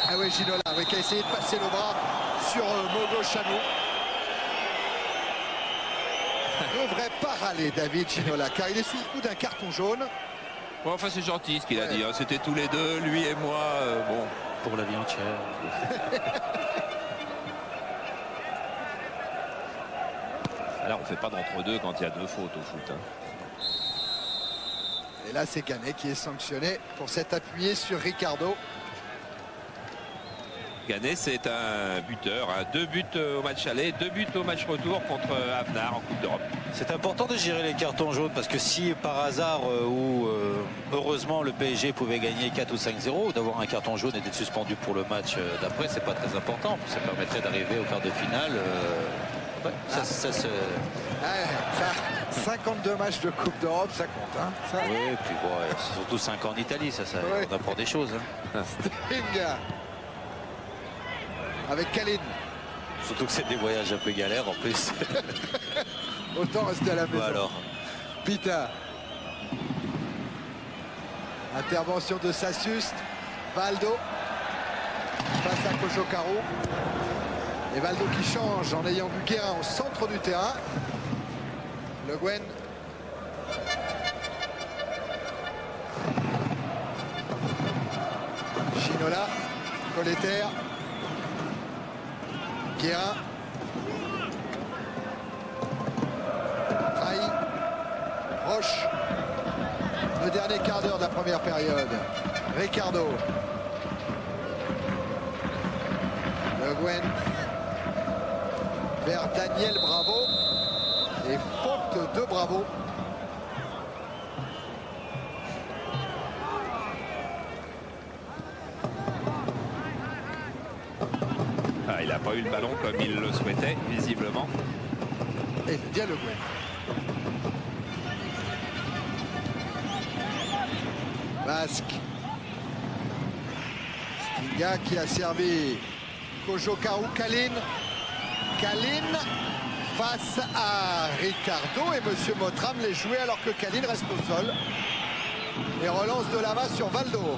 Ah oui, Ginola qui a essayé de passer le bras sur Mogo Chanou. Ne devrait pas râler David Ginola car il est sous le coup d'un carton jaune. Bon, enfin c'est gentil ce qu'il a dit, hein. C'était tous les deux, lui et moi, bon. Pour la vie entière. Là on fait pas d'entre-deux quand il y a deux fautes au foot. Hein. Et là c'est Ganet qui est sanctionné pour s'être appuyé sur Ricardo. Ganet c'est un buteur, hein. 2 buts au match aller, 2 buts au match retour contre Avenard en Coupe d'Europe. C'est important de gérer les cartons jaunes parce que si par hasard ou heureusement le PSG pouvait gagner 4 ou 5-0, d'avoir un carton jaune et d'être suspendu pour le match d'après, c'est pas très important. Ça permettrait d'arriver au quart de finale. Ouais, ça 52 matchs de Coupe d'Europe, ça compte. Hein, ça. Oui, et puis bon, c'est surtout 5 ans en Italie, Ouais. on apprend des choses. Hein. Stinga. Avec Kaline. Surtout que c'est des voyages un peu galères en plus. Autant rester à la maison. Alors. Pita. Intervention de Sassus. Valdo. Face à Kojokaro. Et Valdo qui change en ayant vu Guérin au centre du terrain. Le Guen. Ginola. Colleter. Guérin. Trahi. Roche. Le dernier quart d'heure de la première période. Ricardo. Le Guen. Vers Daniel Bravo. Et faute de Bravo. Ah, il n'a pas eu le ballon comme il le souhaitait, visiblement. Et bien le Guen. Basque. Stinga qui a servi Kojokaro Kaline. Kaline face à Ricardo et Monsieur Mottram les jouer alors que Kaline reste au sol. Et relance de Lama sur Valdo.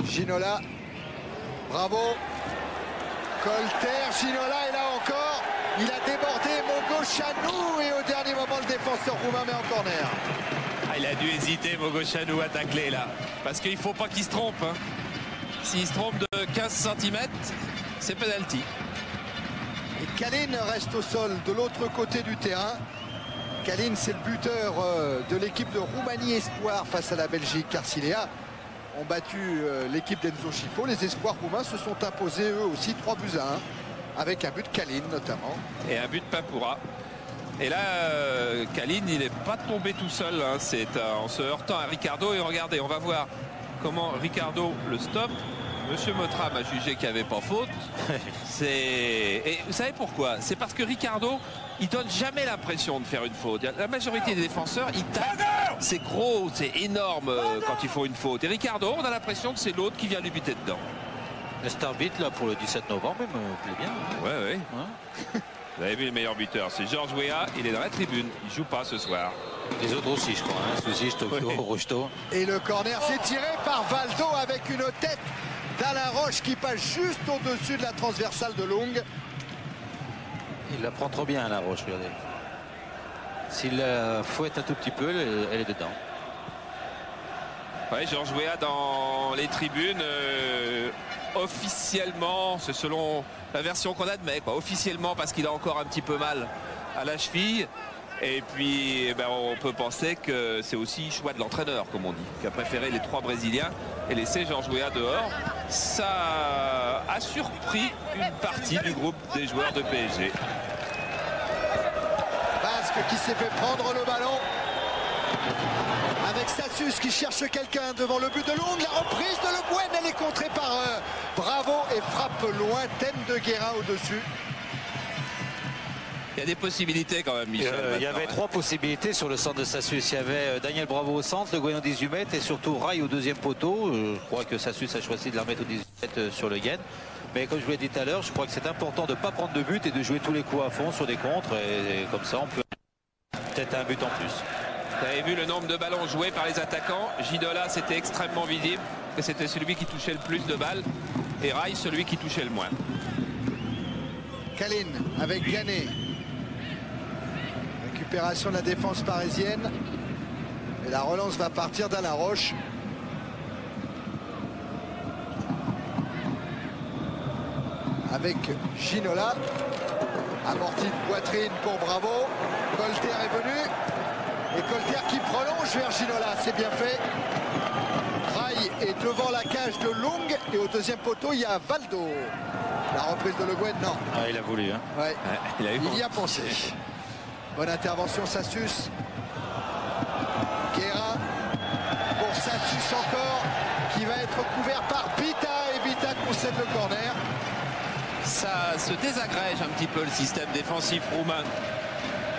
Ginola. Bravo. Colter. Ginola est là encore. Il a débordé Mogo Chanou et au dernier moment le défenseur roumain met en corner. Ah, il a dû hésiter Mogo Chanou à tacler là. Parce qu'il ne faut pas qu'il se trompe. Hein. S'il se trompe de 15 cm, c'est penalty. Et Kaline reste au sol de l'autre côté du terrain. Kaline, c'est le buteur de l'équipe de Roumanie Espoir face à la Belgique, car Ciléa ont battu l'équipe d'Enzo Schifo. Les espoirs roumains se sont imposés eux aussi 3-1 avec un but de Kaline notamment. Et un but de Papoura. Et là, Kaline, il n'est pas tombé tout seul. Hein. C'est en se heurtant à Ricardo. Et regardez, on va voir comment Ricardo le stoppe. Monsieur Mottram a jugé qu'il n'y avait pas faute. Et vous savez pourquoi? C'est parce que Ricardo, il donne jamais l'impression de faire une faute. La majorité des défenseurs, ils tapent. C'est gros, c'est énorme quand ils font une faute. Et Ricardo, on a l'impression que c'est l'autre qui vient lui buter dedans. Cet arbitre là pour le 17 novembre, il me plaît bien. Ouais. Hein. Vous avez vu le meilleur buteur, c'est Georges Weah. Il est dans la tribune, il joue pas ce soir. Les autres aussi, je crois. Hein. Souzic, Tokyo, Rocheteau. Et le corner s'est tiré par Valdo avec une tête d'Alain Roche qui passe juste au-dessus de la transversale de Long. Il la prend trop bien, la Roche, regardez. S'il la fouette un tout petit peu, elle est dedans. Ouais, Georges Weah dans les tribunes. Officiellement, c'est selon la version qu'on admet, quoi. Officiellement parce qu'il a encore un petit peu mal à la cheville. Et puis, eh ben, on peut penser que c'est aussi choix de l'entraîneur, comme on dit, qui a préféré les 3 Brésiliens et laisser Georges Weah dehors. Ça a surpris une partie du groupe des joueurs de PSG. Basque qui s'est fait prendre le ballon. Avec Sassus qui cherche quelqu'un devant le but de Long. La reprise de Le Guen, elle est contrée par Bravo et frappe lointaine de Guérin au-dessus. Il y a des possibilités quand même, Michel. Il y avait 3 possibilités sur le centre de Sassus. Il y avait Daniel Bravo au centre, Le Guen au 18 mètres et surtout Rai au deuxième poteau. Je crois que Sassus a choisi de la remettre au 18 mètres sur Le Guen. Mais comme je vous l'ai dit tout à l'heure, je crois que c'est important de ne pas prendre de but et de jouer tous les coups à fond sur des contres. Et comme ça, on peut peut-être un but en plus. Vous avez vu le nombre de ballons joués par les attaquants. Ginola, c'était extrêmement visible que c'était celui qui touchait le plus de balles. Et Rai, celui qui touchait le moins. Kalin avec Vianney. Récupération de la défense parisienne. Et la relance va partir d'Alain Roche. Avec Ginola. Amorti de poitrine pour Bravo. Colter est venu. Et Colter qui prolonge vers Ginola. C'est bien fait. Rai est devant la cage de Long. Et au deuxième poteau, il y a Valdo. La reprise de Le Guen, non. Ah, il a voulu. Hein. Ouais. Il y a pensé. Bonne intervention, Sassus. Guérin pour Sassus encore, qui va être couvert par Bita. Et Bita concède le corner. Ça se désagrège un petit peu le système défensif roumain.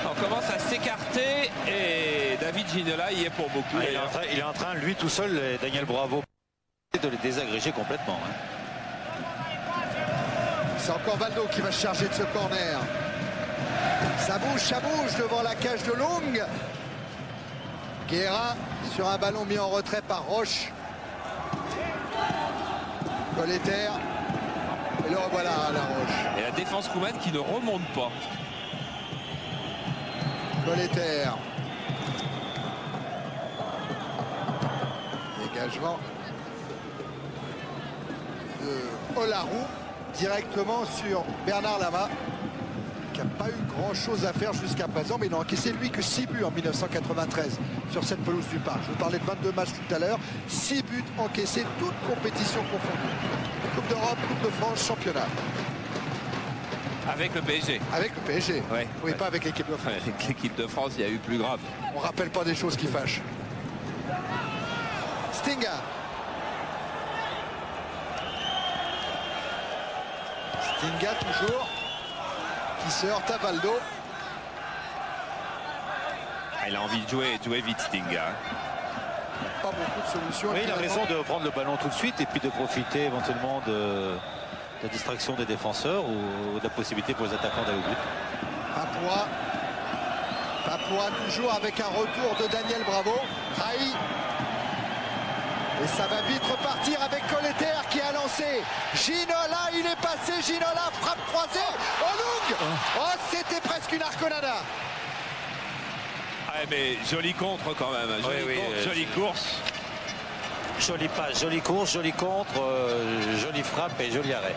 On commence à s'écarter et David Ginola y est pour beaucoup. Il est en train, lui tout seul, Daniel Bravo, de les désagréger complètement. Hein. C'est encore Valdo qui va se charger de ce corner. Ça bouge devant la cage de Long. Guérin sur un ballon mis en retrait par Roche. Colleter. Et le revoilà à la Roche. Et la défense roumaine qui ne remonte pas. Colleter. Dégagement de Olarou directement sur Bernard Lama, qui n'a pas eu grand chose à faire jusqu'à présent, mais il n'a encaissé lui que 6 buts en 1993 sur cette pelouse du Parc. Je vous parlais de 22 matchs tout à l'heure, 6 buts encaissés, toutes compétitions confondues. Coupe d'Europe, Coupe de France, championnat. Avec le PSG. Avec le PSG. Ouais. Oui, pas avec l'équipe de France. Avec l'équipe de France, il y a eu plus grave. On rappelle pas des choses qui fâchent. Stinga. Stinga toujours. Qui se heurte à Valdo. Il a envie de jouer vite, Stinga. Pas beaucoup de solutions. Oui, il a raison de prendre le ballon tout de suite et puis de profiter éventuellement de la distraction des défenseurs ou de la possibilité pour les attaquants d'aller au but. Papouas toujours avec un retour de Daniel Bravo. Rai. Et ça va vite repartir avec Colleter qui a lancé. Ginola, il est passé. Ginola, frappe croisée. Long. Oh, c'était presque une arconada. Ah, mais joli contre quand même. Jolie course. Jolie passe, jolie course, joli contre, jolie frappe et joli arrêt.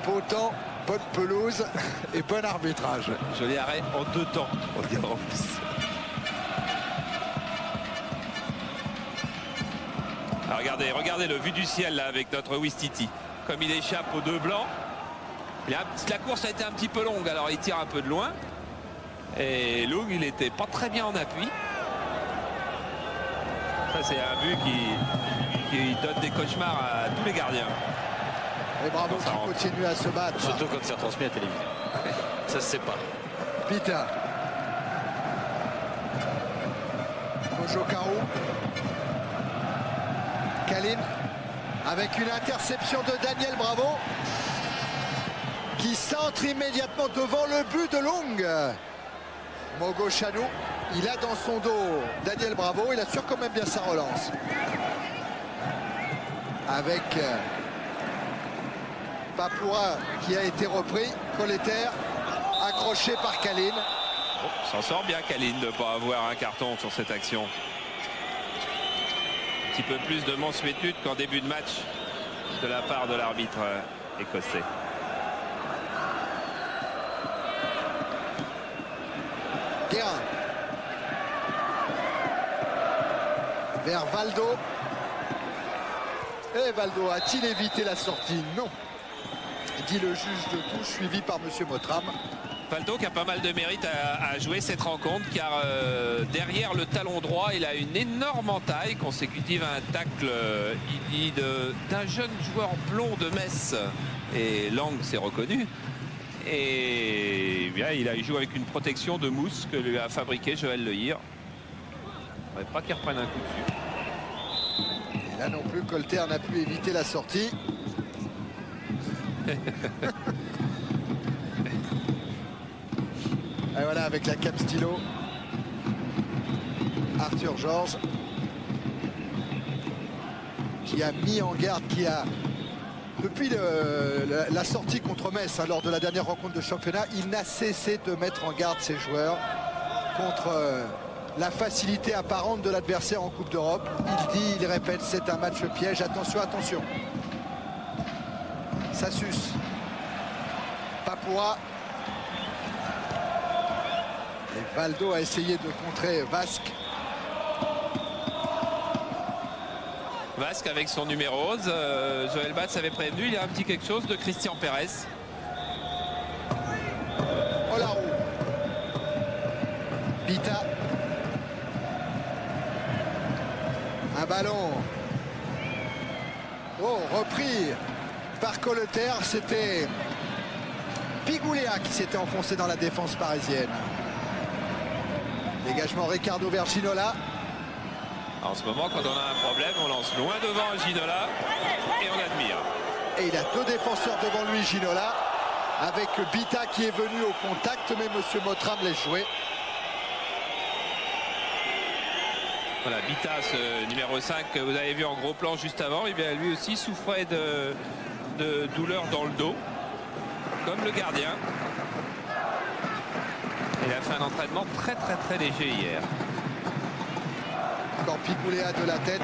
Beau temps, bonne pelouse et bon arbitrage. Joli arrêt en 2 temps, on va dire en plus. Alors regardez le vue du ciel là avec notre Ouistiti. Comme il échappe aux 2 blancs. La course a été un petit peu longue, alors il tire un peu de loin. Et Long, il était pas très bien en appui. Ça, c'est un but qui donne des cauchemars à tous les gardiens. Et Bravo qui continue à se battre. Surtout quand c'est retransmis à la télévision. Ça se sait pas. Pita. Kojo Karo. Kalin avec une interception de Daniel Bravo qui centre immédiatement devant le but de Long. Mogo Chanou, il a dans son dos Daniel Bravo, il assure quand même bien sa relance. Avec Papouas qui a été repris, Colleter accroché par Kalin. S'en sort bien Kalin de ne pas avoir un carton sur cette action. Un petit peu plus de mansuétude qu'en début de match de la part de l'arbitre écossais. Guérin. Vers Valdo. Et Valdo a-t-il évité la sortie? Non. Dit le juge de touche suivi par monsieur Mottram. Valdo qui a pas mal de mérite à jouer cette rencontre car derrière le talon droit il a une énorme entaille consécutive à un tacle d'un jeune joueur blond de Metz et Lang s'est reconnu Et bien, il joue avec une protection de mousse que lui a fabriqué Joël Le Hir. Il ne faudrait pas qu'il reprenne un coup dessus. Et là non plus, Colter n'a pu éviter la sortie. Et voilà, avec la cape stylo, Arthur Georges qui a mis en garde, qui a, depuis la sortie contre Metz, hein, lors de la dernière rencontre de championnat, il n'a cessé de mettre en garde ses joueurs contre la facilité apparente de l'adversaire en Coupe d'Europe. Il dit, il répète, c'est un match piège, attention, attention. Ça suce. Papoura. Et Valdo a essayé de contrer Vasque. Vasque avec son numéro 11. Joël Batz avait prévenu, il y a un petit quelque chose de Christian Pérez. Olarou. Bita. Un ballon. Oh, repris par Colter. C'était Pigouléa qui s'était enfoncé dans la défense parisienne. Dégagement Ricardo vers Ginola. En ce moment, quand on a un problème, on lance loin devant Ginola et on admire. Et il a deux défenseurs devant lui, Ginola, avec Bita qui est venu au contact, mais M. Mottram laisse jouer. Voilà, Bita, ce numéro 5 que vous avez vu en gros plan juste avant, et bien lui aussi souffrait de douleurs dans le dos, comme le gardien. Il a fait un entraînement très léger hier. Encore Pigouléa de la tête.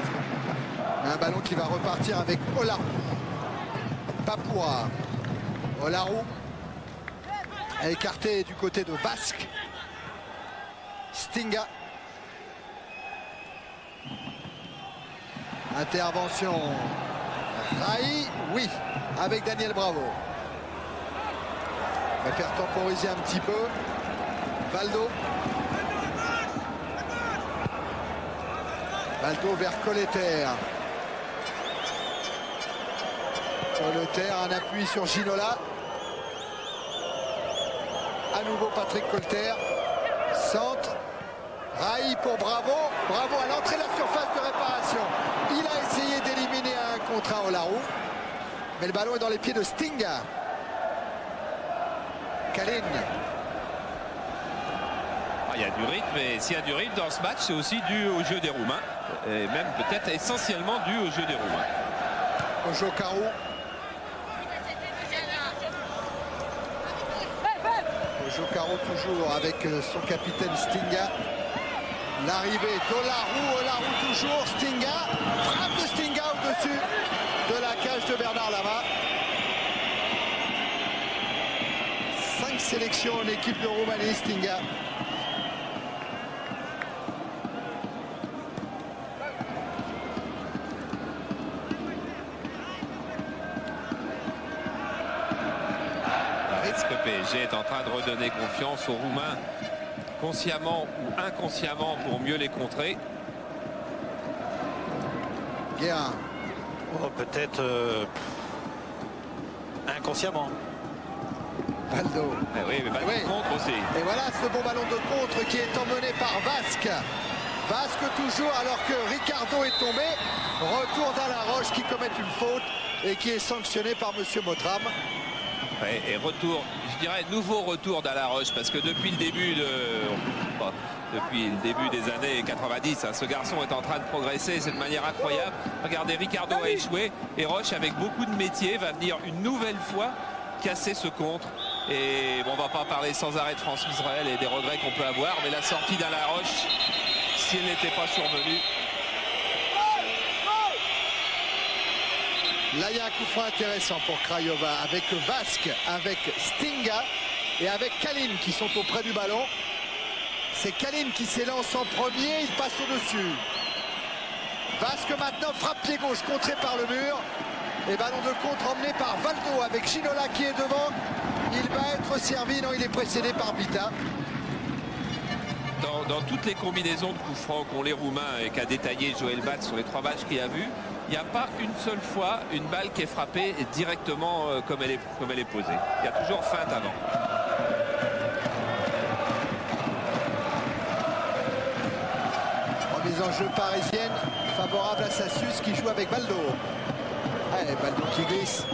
Un ballon qui va repartir avec Olarou. Papoura. Olarou. Écarté du côté de Vasque. Stinga. Intervention. Rai, oui, avec Daniel Bravo. On va faire temporiser un petit peu. Valdo. Valdo vers Colter. Colter, un appui sur Ginola. À nouveau Patrick Colter. Centre. Rai pour Bravo. Bravo à l'entrée de la surface de réparation. Il a essayé d'éliminer un contre un Olarou. Mais le ballon est dans les pieds de Stinga. Kalin. Il y a du rythme, et s'il y a du rythme dans ce match, c'est aussi dû au jeu des Roumains. Et même peut-être essentiellement dû au jeu des Roumains. Ojo Carou. Ojo Carou toujours avec son capitaine Stinga. L'arrivée d'Olarou, Olarou toujours, Stinga. Frappe de Stinga au-dessus de la cage de Bernard Lama. 5 sélections en équipe de Roumanie, Stinga. PSG est en train de redonner confiance aux Roumains, consciemment ou inconsciemment, pour mieux les contrer. Guérin. Oh, peut-être inconsciemment. Valdo. Eh oui, mais ballon de contre aussi. Et voilà ce bon ballon de contre qui est emmené par Vasque. Vasque toujours alors que Ricardo est tombé. Retour d'Alaroche qui commet une faute et qui est sanctionné par M. Mottram. Ouais, et retour, je dirais nouveau retour d'Alaroche, parce que depuis le début des années 90, hein, ce garçon est en train de progresser, c'est de manière incroyable. Regardez, Ricardo a échoué et Roche, avec beaucoup de métier, va venir une nouvelle fois casser ce contre. Et bon, on va pas parler sans arrêt de France-Israël et des regrets qu'on peut avoir, mais la sortie d'Alaroche, si elle n'était pas survenue. Là, il y a un coup franc intéressant pour Craiova avec Vasque, avec Stinga et avec Kalin qui sont auprès du ballon. C'est Kalin qui s'élance en premier, il passe au-dessus. Vasque maintenant frappe pied gauche, contré par le mur. Et ballon de contre emmené par Valdo avec Ginola qui est devant. Il va être servi, non, il est précédé par Bita. Dans toutes les combinaisons de coups francs qu'ont les Roumains et qu'a détaillé Joël Batz sur les 3 matchs qu'il a vus, il n'y a pas une seule fois une balle qui est frappée directement comme elle est posée. Il y a toujours feinte avant. Remise en jeu parisienne, favorable à Sassus qui joue avec Baldo. Allez, Baldo qui glisse.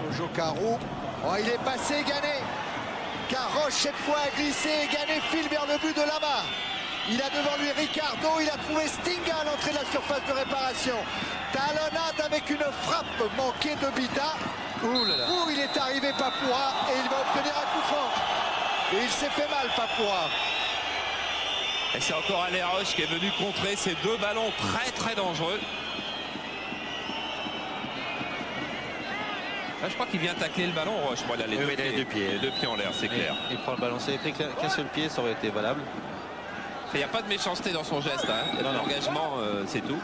Kojo Karu. Oh, il est passé, Ganet. Caroche cette fois a glissé et Ganet file vers le but de Lama. Il a devant lui Ricardo, il a trouvé Stinga à l'entrée de la surface de réparation. Talonnade avec une frappe manquée de Bita. Où il est arrivé Papoura et il va obtenir un coup franc. Et il s'est fait mal Papoura. Et c'est encore Alain Roche qui est venu contrer ces deux ballons très dangereux. Là, je crois qu'il vient tacler le ballon, Roche. Moi, il a les deux pieds en l'air, c'est clair. Il prend le ballon, c'est pris qu'un seul pied, ça aurait été valable. Il n'y a pas de méchanceté dans son geste, hein. Il y a de l'engagement, c'est tout.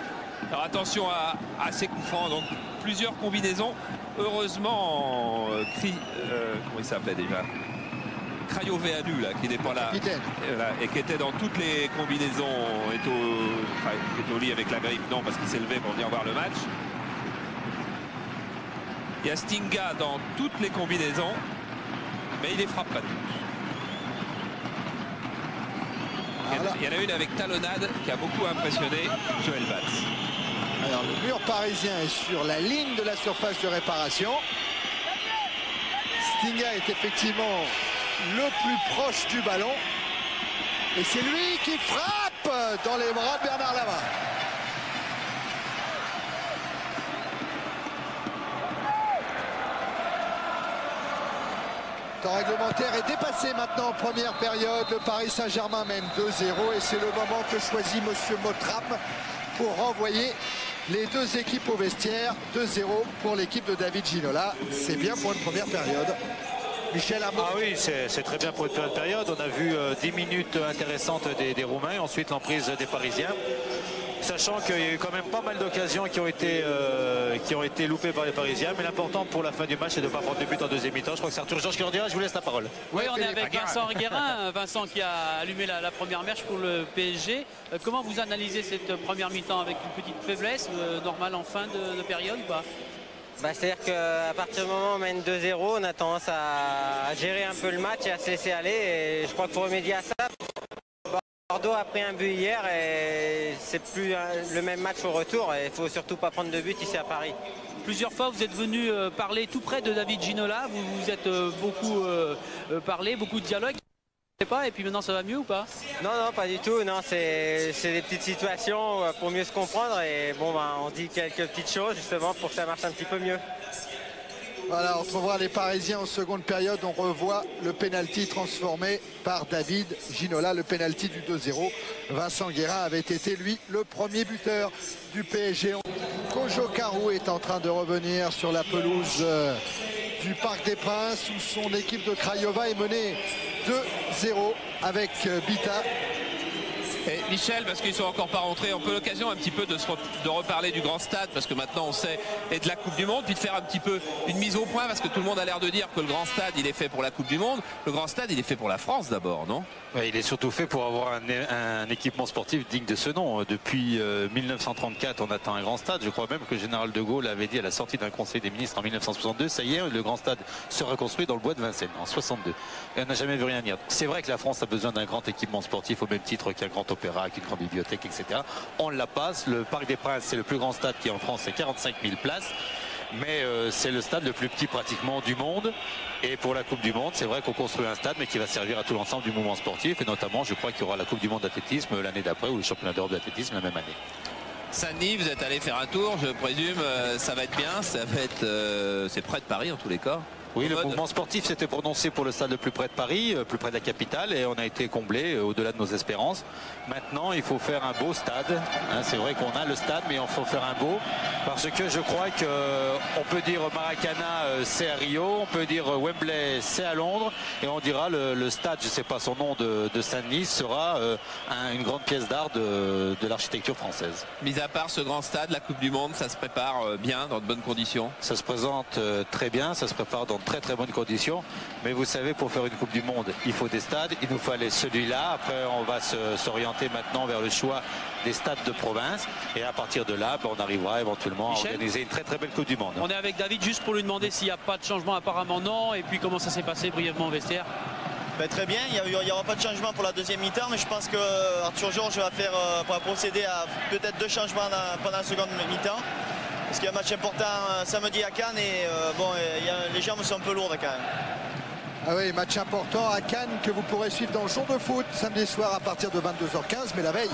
Alors attention à ces coups francs, donc plusieurs combinaisons. Heureusement, comment il s'appelait déjà, Crayoveanu, là, qui n'est pas là, et qui était dans toutes les combinaisons, est au lit avec la grippe, non, parce qu'il s'est levé pour venir voir le match. Il y a Stinga dans toutes les combinaisons, mais il les frappe pas toutes. Il y en a une avec talonnade qui a beaucoup impressionné Joël Batz. Alors le mur parisien est sur la ligne de la surface de réparation. Stinga est effectivement le plus proche du ballon. Et c'est lui qui frappe dans les bras de Bernard Lama. Le temps réglementaire est dépassé maintenant en première période. Le Paris Saint-Germain mène 2-0 et c'est le moment que choisit Monsieur Motram pour renvoyer les deux équipes au vestiaire. 2-0 pour l'équipe de David Ginola. C'est bien pour une première période. Michel Arnaud. Ah oui, c'est très bien pour une première période. On a vu 10 minutes intéressantes des Roumains, ensuite l'emprise des Parisiens. Sachant qu'il y a eu quand même pas mal d'occasions qui ont été loupées par les Parisiens. Mais l'important pour la fin du match, c'est de ne pas prendre de but en deuxième mi-temps. Je crois que c'est Arthur Georges qui leur dira. Je vous laisse la parole. Oui, on est avec Vincent Guérin. Vincent qui a allumé la première mèche pour le PSG. Comment vous analysez cette première mi-temps avec une petite faiblesse normale en fin de période ou pas? C'est-à-dire qu'à partir du moment où on mène 2-0, on a tendance à gérer un peu le match et à se laisser aller. Et je crois qu'il faut remédier à ça. Bordeaux a pris un but hier et c'est plus le même match au retour. Et il ne faut surtout pas prendre de but ici à Paris. Plusieurs fois, vous êtes venu parler tout près de David Ginola. Vous vous êtes beaucoup parlé, beaucoup de dialogue. Et puis maintenant, ça va mieux ou pas? Non, pas du tout. Non, c'est des petites situations pour mieux se comprendre. Et bon, on dit quelques petites choses justement pour que ça marche un petit peu mieux. Voilà, on retrouvera les Parisiens en seconde période. On revoit le pénalty transformé par David Ginola, le pénalty du 2-0. Vincent Guérin avait été, lui, le premier buteur du PSG. Kojo Karu est en train de revenir sur la pelouse du Parc des Princes où son équipe de Craiova est menée 2-0 avec Bita. Et Michel, parce qu'ils sont encore pas rentrés, on peut l'occasion un petit peu de reparler du grand stade, parce que maintenant on sait, et de la Coupe du Monde, puis de faire un petit peu une mise au point, parce que tout le monde a l'air de dire que le grand stade il est fait pour la Coupe du Monde. Le grand stade il est fait pour la France d'abord, non? Ouais, il est surtout fait pour avoir un équipement sportif digne de ce nom. Depuis 1934, on attend un grand stade. Je crois même que le général de Gaulle avait dit à la sortie d'un conseil des ministres en 1962, ça y est, le grand stade sera construit dans le bois de Vincennes en 62. Et on n'a jamais vu rien dire. C'est vrai que la France a besoin d'un grand équipement sportif au même titre qu'un grand opéra, qu'une grande bibliothèque, etc. On la passe. Le Parc des Princes, c'est le plus grand stade qui est en France, c'est 45 000 places. Mais c'est le stade le plus petit pratiquement du monde. Et pour la Coupe du Monde, c'est vrai qu'on construit un stade, mais qui va servir à tout l'ensemble du mouvement sportif. Et notamment, je crois qu'il y aura la Coupe du Monde d'athlétisme l'année d'après ou le championnat d'Europe d'athlétisme la même année. Saint-Denis, vous êtes allé faire un tour, je présume, ça va être bien, ça va être, c'est près de Paris en tous les cas. Oui, le mouvement sportif s'était prononcé pour le stade le plus près de Paris, plus près de la capitale, et on a été comblé au-delà de nos espérances. Maintenant, il faut faire un beau stade. C'est vrai qu'on a le stade, mais il faut faire un beau, parce que je crois qu'on peut dire Maracana, c'est à Rio, on peut dire Wembley, c'est à Londres, et on dira le stade, je ne sais pas son nom, de Saint-Denis sera une grande pièce d'art de l'architecture française. Mis à part ce grand stade, la Coupe du Monde, ça se prépare bien, dans de bonnes conditions? Ça se présente très bien, ça se prépare dans très très bonnes conditions. Mais vous savez, pour faire une Coupe du Monde, il faut des stades. Il nous fallait celui-là. Après, on va s'orienter maintenant vers le choix des stades de province. Et à partir de là, on arrivera éventuellement à organiser une très très belle Coupe du Monde. On est avec David juste pour lui demander s'il n'y a pas de changement. Apparemment non. Et puis comment ça s'est passé brièvement au vestiaire? Ben, très bien, il n'y aura pas de changement pour la deuxième mi-temps, mais je pense que Arthur Georges va procéder à peut-être 2 changements pendant la seconde mi-temps. Parce qu'il y a un match important samedi à Cannes et les jambes sont un peu lourdes quand même. Ah oui, match important à Cannes que vous pourrez suivre dans le jour de foot samedi soir à partir de 22h15. Mais la veille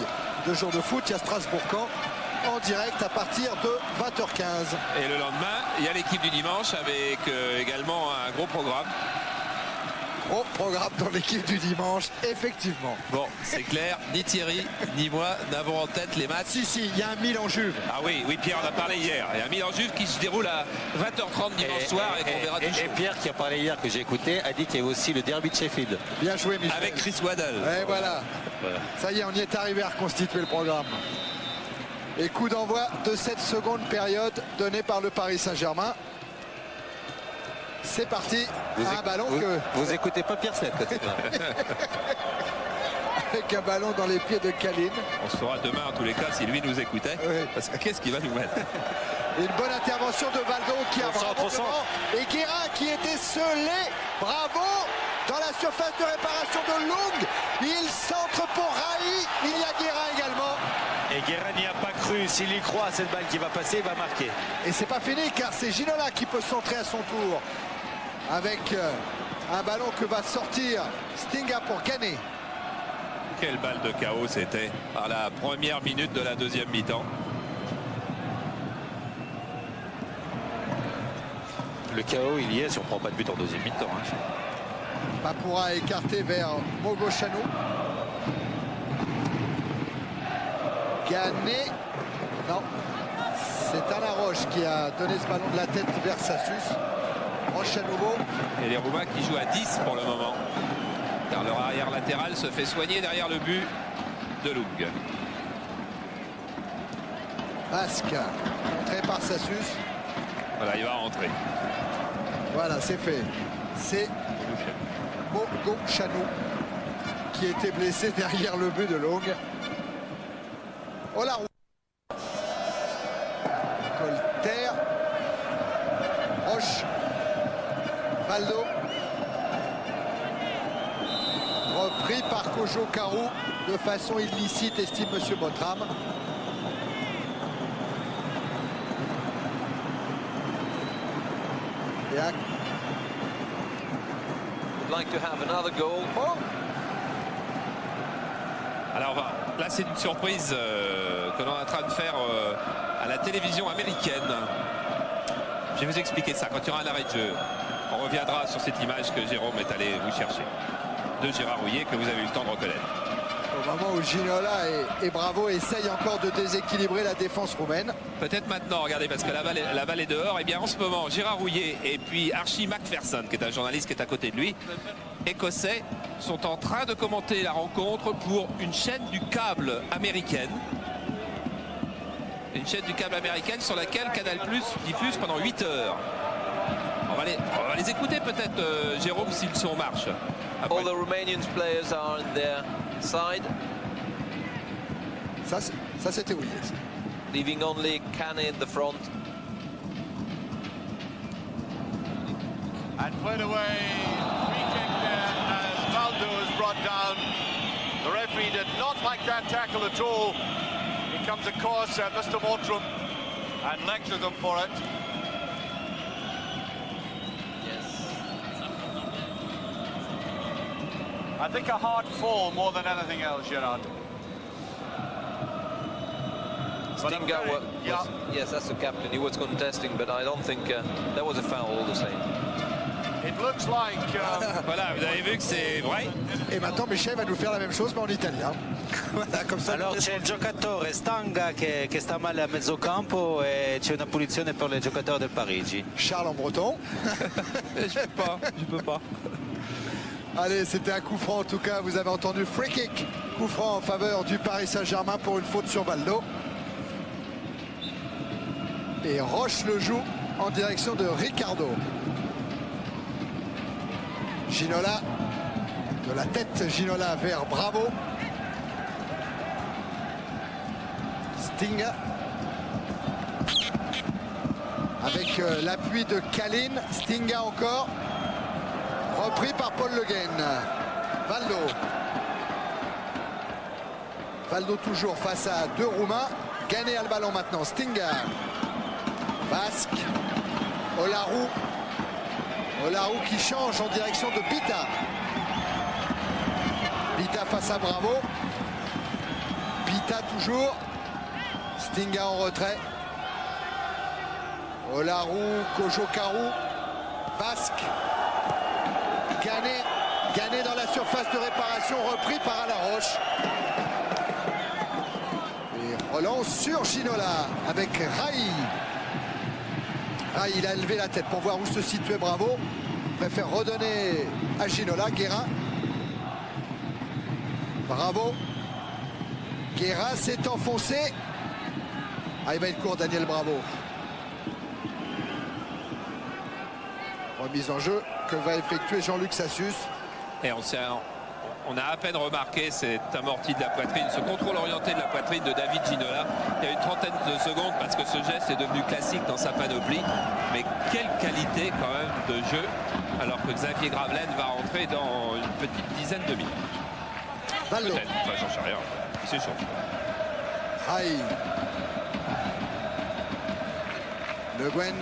de jour de foot, il y a Strasbourg-Caen en direct à partir de 20h15. Et le lendemain, il y a l'équipe du dimanche avec également un gros programme. Gros programme dans l'équipe du dimanche, effectivement. Bon, c'est clair, ni Thierry ni moi n'avons en tête les matchs. Si, il y a un Milan-Juve. Ah oui, Pierre en a parlé hier. Il y a un Milan-Juve qui se déroule à 20h30 dimanche soir et qu'on verra tout chaud. Et Pierre qui a parlé hier, que j'ai écouté, a dit qu'il y avait aussi le derby de Sheffield. Bien joué, Michel. Avec Chris Waddle. Et voilà. Ça y est, on y est arrivé à reconstituer le programme. Et coup d'envoi de cette seconde période donnée par le Paris Saint-Germain. C'est parti. Vous écoutez pas Pierre Sepp. Avec un ballon dans les pieds de Kalin. On saura demain en tous les cas si lui nous écoutait. Oui. Parce que qu'est-ce qu'il va nous mettre? Une bonne intervention de Valdo qui a bravo devant. Et Guérin qui était scellé. Bravo. Dans la surface de réparation de Long. Il centre pour Raï. Il y a Guérin également. Et Guérin n'y a pas cru. S'il y croit à cette balle qui va passer, il va marquer. Et c'est pas fini car c'est Ginola qui peut centrer à son tour. Avec un ballon que va sortir Stinga pour gagner. Quelle balle de chaos c'était à la première minute de la deuxième mi-temps. Le chaos, il y est si on ne prend pas de but en deuxième mi-temps. Papoura écarté vers Mogochano. Gagné. Non. C'est Alain Roche qui a donné ce ballon de la tête vers Sassus. Roche à nouveau. Et les Roumains qui jouent à 10 pour le moment. Car leur arrière latéral se fait soigner derrière le but de Lung. Basque. Montré par Sassus. Voilà, il va rentrer. Voilà, c'est fait. C'est Mogochano qui était blessé derrière le but de Long. Oh la roue. Colter. Roche. Valdo. Repris par Kojo Karu de façon illicite, estime Monsieur Botram. Would like to have another goal. Oh. Alors là c'est une surprise que l'on est en train de faire à la télévision américaine. Je vais vous expliquer ça quand il y aura un arrêt de jeu. On reviendra sur cette image que Jérôme est allé vous chercher de Gérard Rouillet que vous avez eu le temps de reconnaître. Au moment où Ginola et Bravo essayent encore de déséquilibrer la défense roumaine. Peut-être maintenant, regardez, parce que la balle est dehors. Et bien en ce moment, Gérard Rouillet et puis Archie Macpherson, qui est un journaliste qui est à côté de lui, écossais, sont en train de commenter la rencontre pour une chaîne du câble américaine. Une chaîne du câble américaine sur laquelle Canal+ diffuse pendant 8 heures. On va les écouter peut-être, Jérôme, s'ils sont en marche. Après. All the Romanian players are on their side. Ça c'était Rouillet. Leaving only Cane in the front. And played away, free kick there as Valdo is brought down. The referee did not like that tackle at all. He comes across Mr. Mottram and lectures him for it. Yes. I think a hard fall more than anything else, Gerard. Stinga yes, that's the captain. He was contesting, but I don't think that was a foul all the same. It looks like. Voilà, vous avez vu que c'est vrai. Et maintenant Michel va nous faire la même chose mais en italien. Voilà, comme ça. Alors c'è il giocatore Stanga che sta male a mezzo campo e c'è una punizione per il giocatore del Parigi. Charles en breton. Je peux pas. Allez, c'était un coup franc en tout cas. Vous avez entendu free kick. Coup franc en faveur du Paris Saint-Germain pour une faute sur Valdo. Et Roche le joue en direction de Ricardo. Ginola, de la tête Ginola vers Bravo. Stinga. Avec l'appui de Kalin. Stinga encore. Repris par Paul Le Guen. Valdo. Valdo toujours face à deux Roumains. Gagné à le ballon maintenant. Stinga. Basque. Olaru. Olaru qui change en direction de Bita. Bita face à Bravo. Bita toujours. Stinga en retrait. Olaru, Kojokaru. Basque. Gagné dans la surface de réparation. Repris par Alaroche. Et relance sur Ginola avec Rai. Il a élevé la tête pour voir où se situait Bravo. Il préfère redonner à Ginola. Guerra. Bravo. Guerra s'est enfoncé. Il va être court Daniel Bravo. Remise en jeu que va effectuer Jean-Luc Sassus. Et on a à peine remarqué cette amortie de la poitrine, ce contrôle orienté de la poitrine de David Ginola. Il y a une trentaine de secondes parce que ce geste est devenu classique dans sa panoplie. Mais quelle qualité quand même de jeu, alors que Xavier Gravelaine va rentrer dans une petite dizaine de minutes. Valdo. Enfin, j'en sais rien. C'est sûr. Aïe. Le Guen.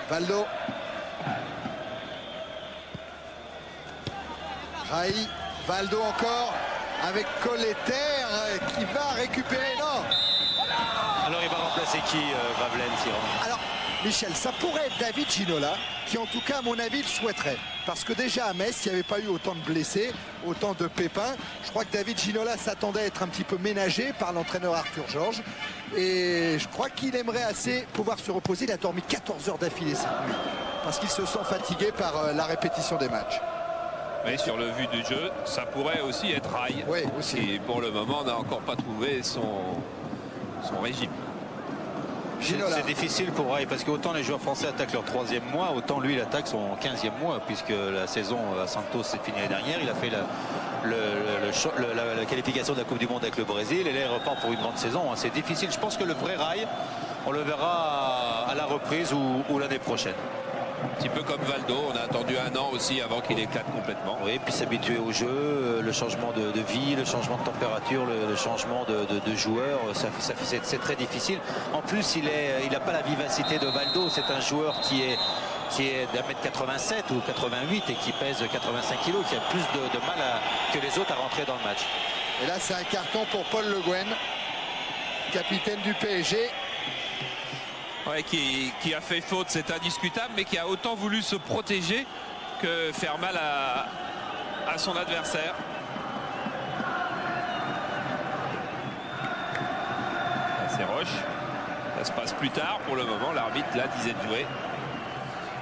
Valdo. Rai. Valdo encore avec Colleter qui va récupérer. Non. Alors il va remplacer qui, Gravelaine, Alors, Michel, ça pourrait être David Ginola qui, en tout cas, à mon avis, le souhaiterait. Parce que déjà à Metz, il n'y avait pas eu autant de blessés, autant de pépins. Je crois que David Ginola s'attendait à être un petit peu ménagé par l'entraîneur Arthur Georges. Et je crois qu'il aimerait assez pouvoir se reposer. Il a dormi 14 heures d'affilée cette nuit. Parce qu'il se sent fatigué par la répétition des matchs. Mais sur le vu du jeu, ça pourrait aussi être Rai. Oui, aussi. Et pour le moment, on n'a encore pas trouvé son régime. C'est difficile pour Rai parce qu'autant les joueurs français attaquent leur 3e mois, autant lui il attaque son 15e mois puisque la saison à Santos s'est finie l'année dernière. Il a fait la qualification de la Coupe du Monde avec le Brésil et là il repart pour une grande saison. C'est difficile. Je pense que le vrai Rai, on le verra à la reprise ou l'année prochaine. Un petit peu comme Valdo, on a attendu un an aussi avant qu'il éclate complètement. Oui, puis s'habituer au jeu, le changement de vie, le changement de température, le changement de joueur, c'est très difficile. En plus, il n'a pas la vivacité de Valdo, c'est un joueur qui est d'1m87 ou 88 et qui pèse 85 kg, qui a plus de mal que les autres à rentrer dans le match. Et là, c'est un carton pour Paul Le Guen, capitaine du PSG. Ouais, qui a fait faute, c'est indiscutable, mais qui a autant voulu se protéger que faire mal à son adversaire. C'est Roche. Ça se passe plus tard. Pour le moment, l'arbitre là disait de jouer.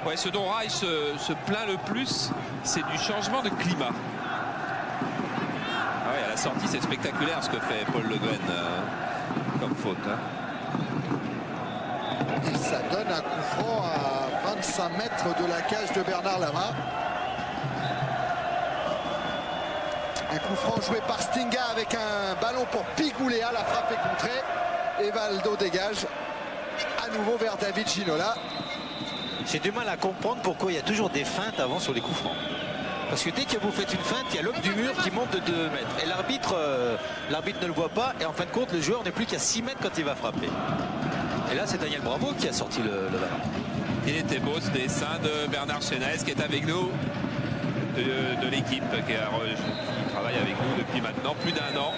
Ouais, ce dont Rai se plaint le plus, c'est du changement de climat. Ouais, à la sortie, c'est spectaculaire ce que fait Paul Le Guen comme faute. Hein. Et ça donne un coup franc à 25 mètres de la cage de Bernard Lama. Un coup franc joué par Stinga avec un ballon pour Pigouléa. La frappe est contrée. Et Valdo dégage à nouveau vers David Ginola. J'ai du mal à comprendre pourquoi il y a toujours des feintes avant sur les coups francs. Parce que dès que vous faites une feinte, il y a l'homme du mur qui monte de 2 mètres. Et l'arbitre ne le voit pas. Et en fin de compte, le joueur n'est plus qu'à 6 mètres quand il va frapper. Et là, c'est Daniel Bravo qui a sorti le ballon. Il était beau ce dessin de Bernard Chenez qui est avec nous, de l'équipe qui travaille avec nous depuis maintenant plus d'1 an.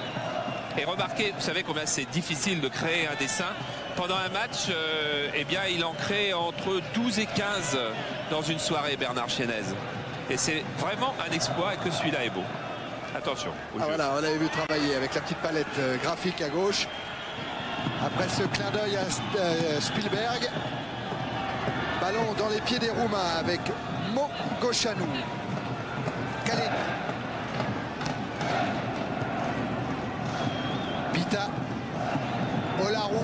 Et remarquez, vous savez combien c'est difficile de créer un dessin. Pendant un match, eh bien, il en crée entre 12 et 15 dans une soirée, Bernard Chenez. Et c'est vraiment un exploit et que celui-là est beau. Attention. Voilà, on l'avait vu travailler avec la petite palette graphique à gauche. Après ce clin d'œil à Spielberg. Ballon dans les pieds des Roumains avec Mogochanou. Kalin. Bita. Olaru.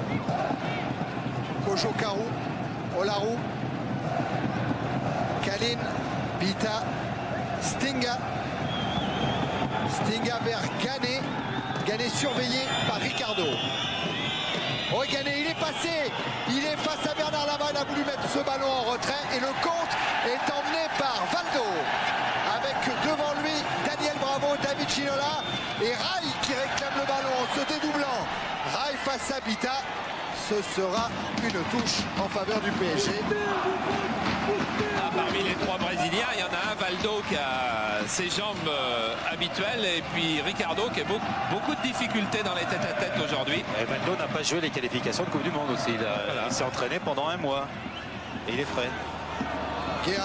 Kojokaru. Olaru. Kalin. Bita, Stinga. Stinga vers Gané. Gané surveillé par Ricardo. Oh, Gané, il est passé. Il est face à Bernard Lama. Il a voulu mettre ce ballon en retrait. Et le compte est emmené par Valdo. Avec devant lui Daniel Bravo, David Ginola et Rai qui réclame le ballon en se dédoublant. Rai face à Bita. Ce sera une touche en faveur du PSG. Parmi les trois Brésiliens, il y en a un, Valdo, qui a ses jambes habituelles, et puis Ricardo qui a beaucoup de difficultés dans les tête-à-tête aujourd'hui. Et Valdo n'a pas joué les qualifications de Coupe du Monde aussi. Il s'est entraîné pendant un mois. Et il est frais. Guérin,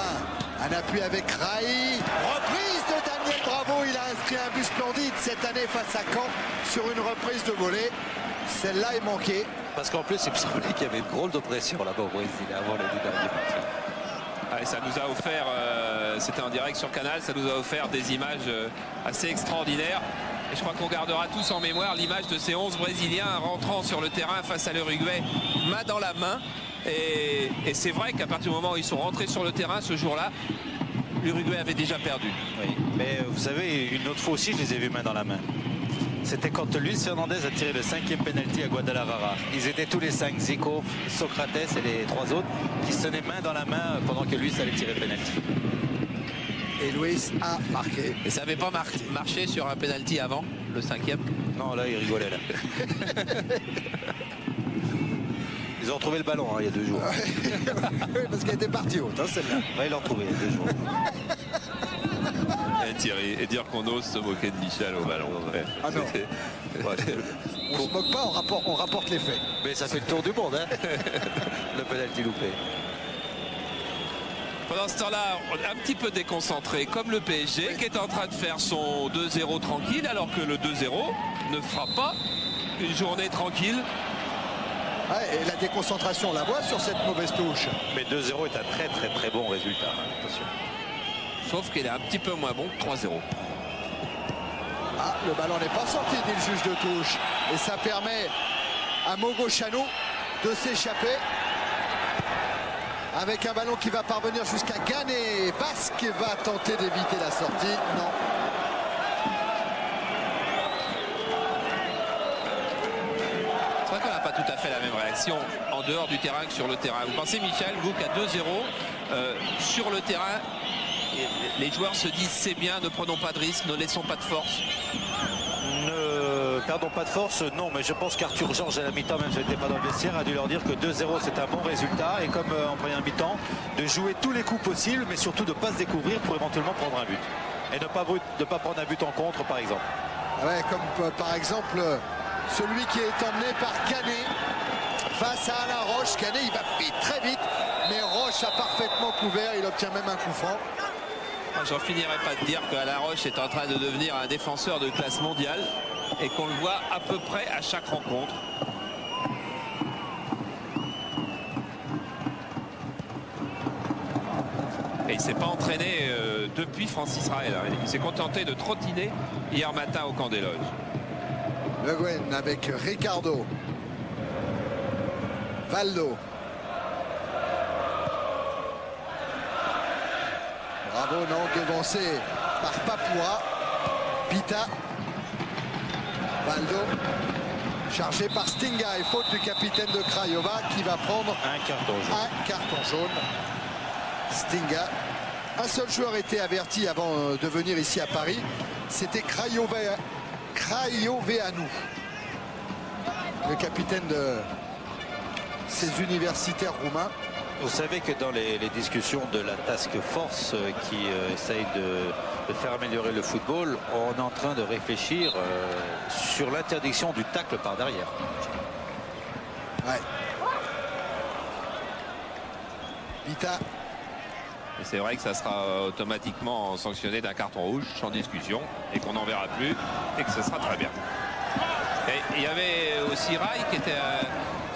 un appui avec Rai. Reprise de Daniel Bravo. Il a inscrit un but splendide cette année face à Caen sur une reprise de volée. Celle-là est manquée. Parce qu'en plus, il me semblait qu'il y avait une drôle de pression là-bas au Brésil avant les 2 derniers matchs. Ouais, ça nous a offert, c'était en direct sur Canal, ça nous a offert des images assez extraordinaires. Et je crois qu'on gardera tous en mémoire l'image de ces 11 Brésiliens rentrant sur le terrain face à l'Uruguay, main dans la main. Et c'est vrai qu'à partir du moment où ils sont rentrés sur le terrain ce jour-là, l'Uruguay avait déjà perdu. Oui, mais vous savez, une autre fois aussi, je les ai vus main dans la main. C'était quand Luis Fernandez a tiré le 5e penalty à Guadalajara. Ils étaient tous les 5, Zico, Socrates et les 3 autres, qui se tenaient main dans la main pendant que Luis allait tirer le penalty. Et Luis a marqué. Et ça n'avait pas marché sur un penalty avant, le 5e? Non, là, il rigolait là. Ils ont retrouvé le ballon il y a 2 jours. Oui, parce qu'elle était partie haute, celle-là. Ouais, ils l'ont retrouvé il y a 2 jours. Et dire qu'on ose se moquer de Michel au ballon. Ouais. Ah non. On se moque pas, on rapporte les faits. Mais ça fait le tour du monde, hein. Le penalty loupé. Pendant ce temps-là, un petit peu déconcentré, comme le PSG, qui est en train de faire son 2-0 tranquille, alors que le 2-0 ne fera pas une journée tranquille. Ouais, et la déconcentration, on la voit sur cette mauvaise touche. Mais 2-0 est un très bon résultat. Attention. Sauf qu'il est un petit peu moins bon que 3-0. Ah, le ballon n'est pas sorti, dit le juge de touche. Et ça permet à Mogo Chano de s'échapper. Avec un ballon qui va parvenir jusqu'à Gané. Basque va tenter d'éviter la sortie. Non. C'est vrai qu'on n'a pas tout à fait la même réaction en dehors du terrain que sur le terrain. Vous pensez, Michel, vous, qu'à 2-0, sur le terrain, les joueurs se disent c'est bien, ne prenons pas de risques, ne laissons pas de force? Ne perdons pas de force, non, mais je pense qu'Arthur Georges à la mi-temps, même si il n'était pas dans le vestiaire, a dû leur dire que 2-0 c'est un bon résultat, et comme en première mi-temps, de jouer tous les coups possibles, mais surtout de ne pas se découvrir pour éventuellement prendre un but. Et ne pas prendre un but en contre, par exemple. Ouais, comme par exemple celui qui est emmené par Canet face à Alain Roche. Canet, il va vite, très vite, mais Roche a parfaitement couvert, il obtient même un coup franc. J'en finirai pas de dire qu'Alain Roche est en train de devenir un défenseur de classe mondiale et qu'on le voit à peu près à chaque rencontre. Et il ne s'est pas entraîné depuis Francis Raël. Il s'est contenté de trottiner hier matin au camp des loges. Le Guen avec Ricardo. Valdo. Bravo, non, devancé par Papua. Pita. Valdo. Chargé par Stinga et faute du capitaine de Craiova qui va prendre un carton jaune. Stinga. Un seul joueur était averti avant de venir ici à Paris. C'était Craioveanu, le capitaine de ces universitaires roumains. Vous savez que dans les discussions de la task force qui essaye de faire améliorer le football, on est en train de réfléchir sur l'interdiction du tacle par derrière. Ouais. Pita. C'est vrai que ça sera automatiquement sanctionné d'un carton rouge sans discussion et qu'on n'en verra plus et que ce sera très bien. Et il y avait aussi Rai qui était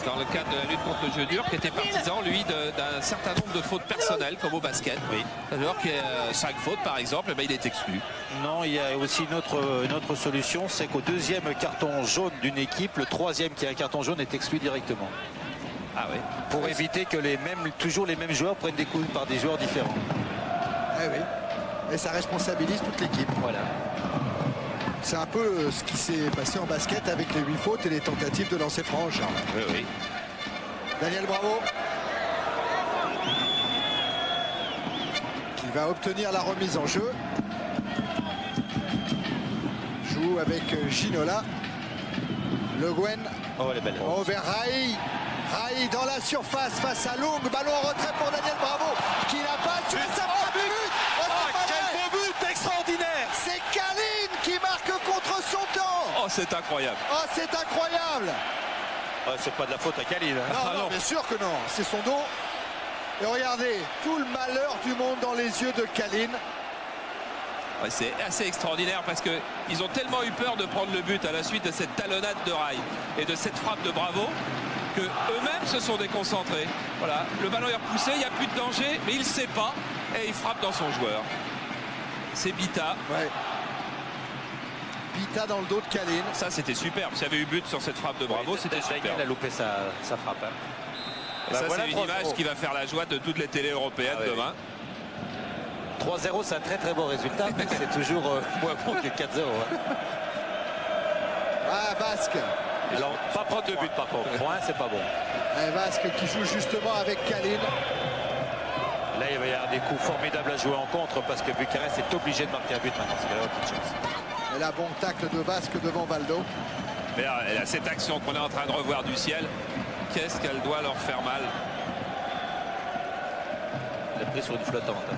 dans le cadre de la lutte contre le jeu dur, qui était partisan, lui, d'un certain nombre de fautes personnelles, comme au basket. Oui. Alors qu'il y a 5 fautes, par exemple, et bien, il est exclu. Non, il y a aussi une autre solution, c'est qu'au deuxième carton jaune d'une équipe, le troisième qui a un carton jaune est exclu directement. Ah oui. Pour éviter que toujours les mêmes joueurs prennent des coups par des joueurs différents. oui. Et ça responsabilise toute l'équipe. Voilà. C'est un peu ce qui s'est passé en basket avec les 8 fautes et les tentatives de lancer franc, Charles. Oui, oui. Daniel Bravo. Qui va obtenir la remise en jeu. Joue avec Ginola. Le Guen. Oh, elle est belle. Oh, vers Rai. Rai dans la surface face à Long. Ballon en retrait pour Daniel Bravo. Qui n'a pas tué sa frappe. Quel beau but extraordinaire! C'est Kalin qui marque contre son temps. Oh, c'est incroyable. Oh, c'est incroyable. C'est pas de la faute à Kalin. Hein. Non, non, bien sûr que non. C'est son dos. Et regardez, tout le malheur du monde dans les yeux de Kalin. Ouais, c'est assez extraordinaire parce qu'ils ont tellement eu peur de prendre le but à la suite de cette talonnade de Rai et de cette frappe de Bravo que eux-mêmes se sont déconcentrés. Voilà, le ballon est repoussé, il n'y a plus de danger, mais il ne sait pas et il frappe dans son joueur. C'est Bita. Ouais. Bita dans le dos de Kalin. Ça, c'était superbe. S'il y avait eu but sur cette frappe de Bravo, c'était super. Il a loupé sa frappe. Hein. Et ça, c'est une image qui va faire la joie de toutes les télés européennes demain. 3-0, c'est un très très bon résultat, mais c'est toujours moins bon que 4-0. Hein. Ah, Basque. Alors, pas prendre de but par contre. 3-1, c'est pas bon. Un Basque qui joue justement avec Kalin. Là, il va y avoir des coups formidables à jouer en contre parce que Bucarest est obligé de marquer un but maintenant. C'est la petite chance. Et là, bon tacle de Basque devant Valdo. Mais là, cette action qu'on est en train de revoir du ciel, qu'est-ce qu'elle doit leur faire mal? Il a pris sur une flottante. Hein.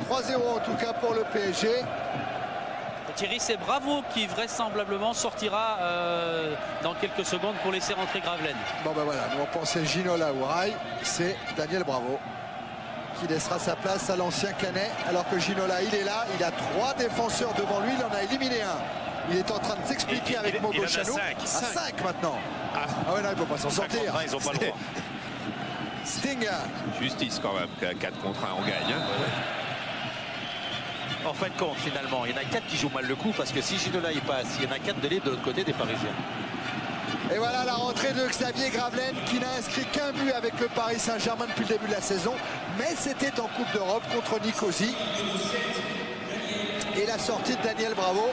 3-0 en tout cas pour le PSG. Thierry, c'est Bravo qui vraisemblablement sortira dans quelques secondes pour laisser rentrer Gravelaine. Bon ben voilà, nous on pensait Ginola ou Rai, c'est Daniel Bravo qui laissera sa place à l'ancien Canet, alors que Ginola il est là, il a 3 défenseurs devant lui, il en a éliminé un. Il est en train de s'expliquer avec Mogo Chanou. À 5 maintenant. Ah ouais, non, il ne peut pas s'en sortir. Ils n'ont pas le droit. Sting. Justice quand même, 4 contre 1 on gagne. Hein. En fin de compte, finalement, il y en a 4 qui jouent mal le coup parce que si Ginola y passe, il y en a 4 de libre de l'autre côté des Parisiens. Et voilà la rentrée de Xavier Gravelaine qui n'a inscrit qu'un but avec le Paris Saint-Germain depuis le début de la saison. Mais c'était en Coupe d'Europe contre Nicosie. Et la sortie de Daniel Bravo.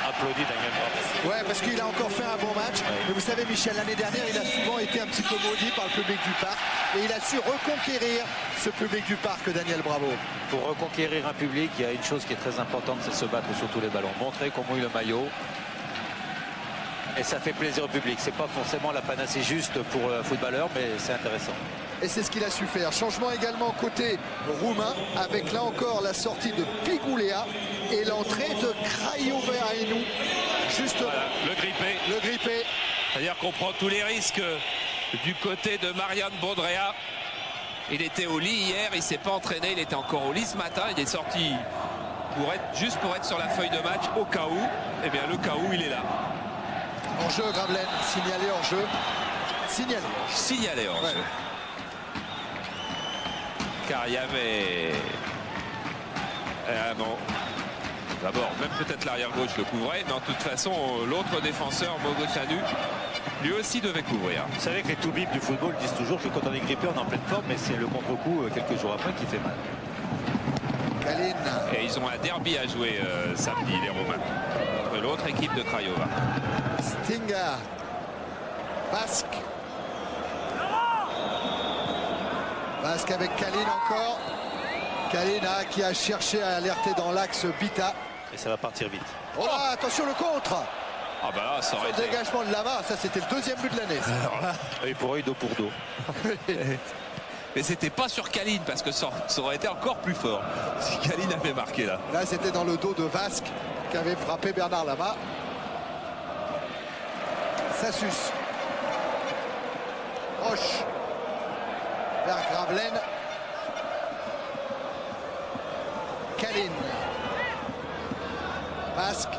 Applaudit Daniel Bravo. Ouais, parce qu'il a encore fait un bon match. Mais vous savez, Michel, l'année dernière, il a souvent été un petit peu maudit par le public du Parc. Et il a su reconquérir ce public du Parc, Daniel Bravo. Pour reconquérir un public, il y a une chose qui est très importante, c'est se battre sur tous les ballons. Montrer qu'on mouille le maillot. Et ça fait plaisir au public. C'est pas forcément la panacée juste pour le footballeur, mais c'est intéressant. Et c'est ce qu'il a su faire. Changement également côté roumain, avec là encore la sortie de Pigulea et l'entrée de Craioveanu. Juste voilà, le grippé. Le grippé. C'est-à-dire qu'on prend tous les risques du côté de Marian Baudrea. Il était au lit hier, il ne s'est pas entraîné, il était encore au lit ce matin. Il est sorti juste pour être sur la feuille de match au cas où. Eh bien, le cas où, il est là. En jeu, Gravelaine, signalé en jeu. Signalé en jeu. Car il y avait... non. D'abord, même peut-être l'arrière-gauche le couvrait, mais en toute façon, l'autre défenseur, Mogo Chanou, lui aussi devait couvrir. Vous savez que les toubibs du football disent toujours que quand on est grippé, on est en pleine forme, mais c'est le contre-coup quelques jours après qui fait mal. Kalin. Et ils ont un derby à jouer samedi, les Romains, contre l'autre équipe de Craiova. Stinga. Basque. Basque avec Kalin encore. Kalin qui a cherché à alerter dans l'axe Bita. Et ça va partir vite. Oh là, attention le contre. Ah bah là, ça aurait été... Le dégagement de Lama, ça c'était le 2e but de l'année. Alors là... Et pour eux, dos pour dos. Mais c'était pas sur Kalin parce que ça aurait été encore plus fort si Kalin avait marqué là. Là c'était dans le dos de Vasque qui avait frappé Bernard Lama. Sassus. Roche. Vers Gravelaine. Kalin. Basque.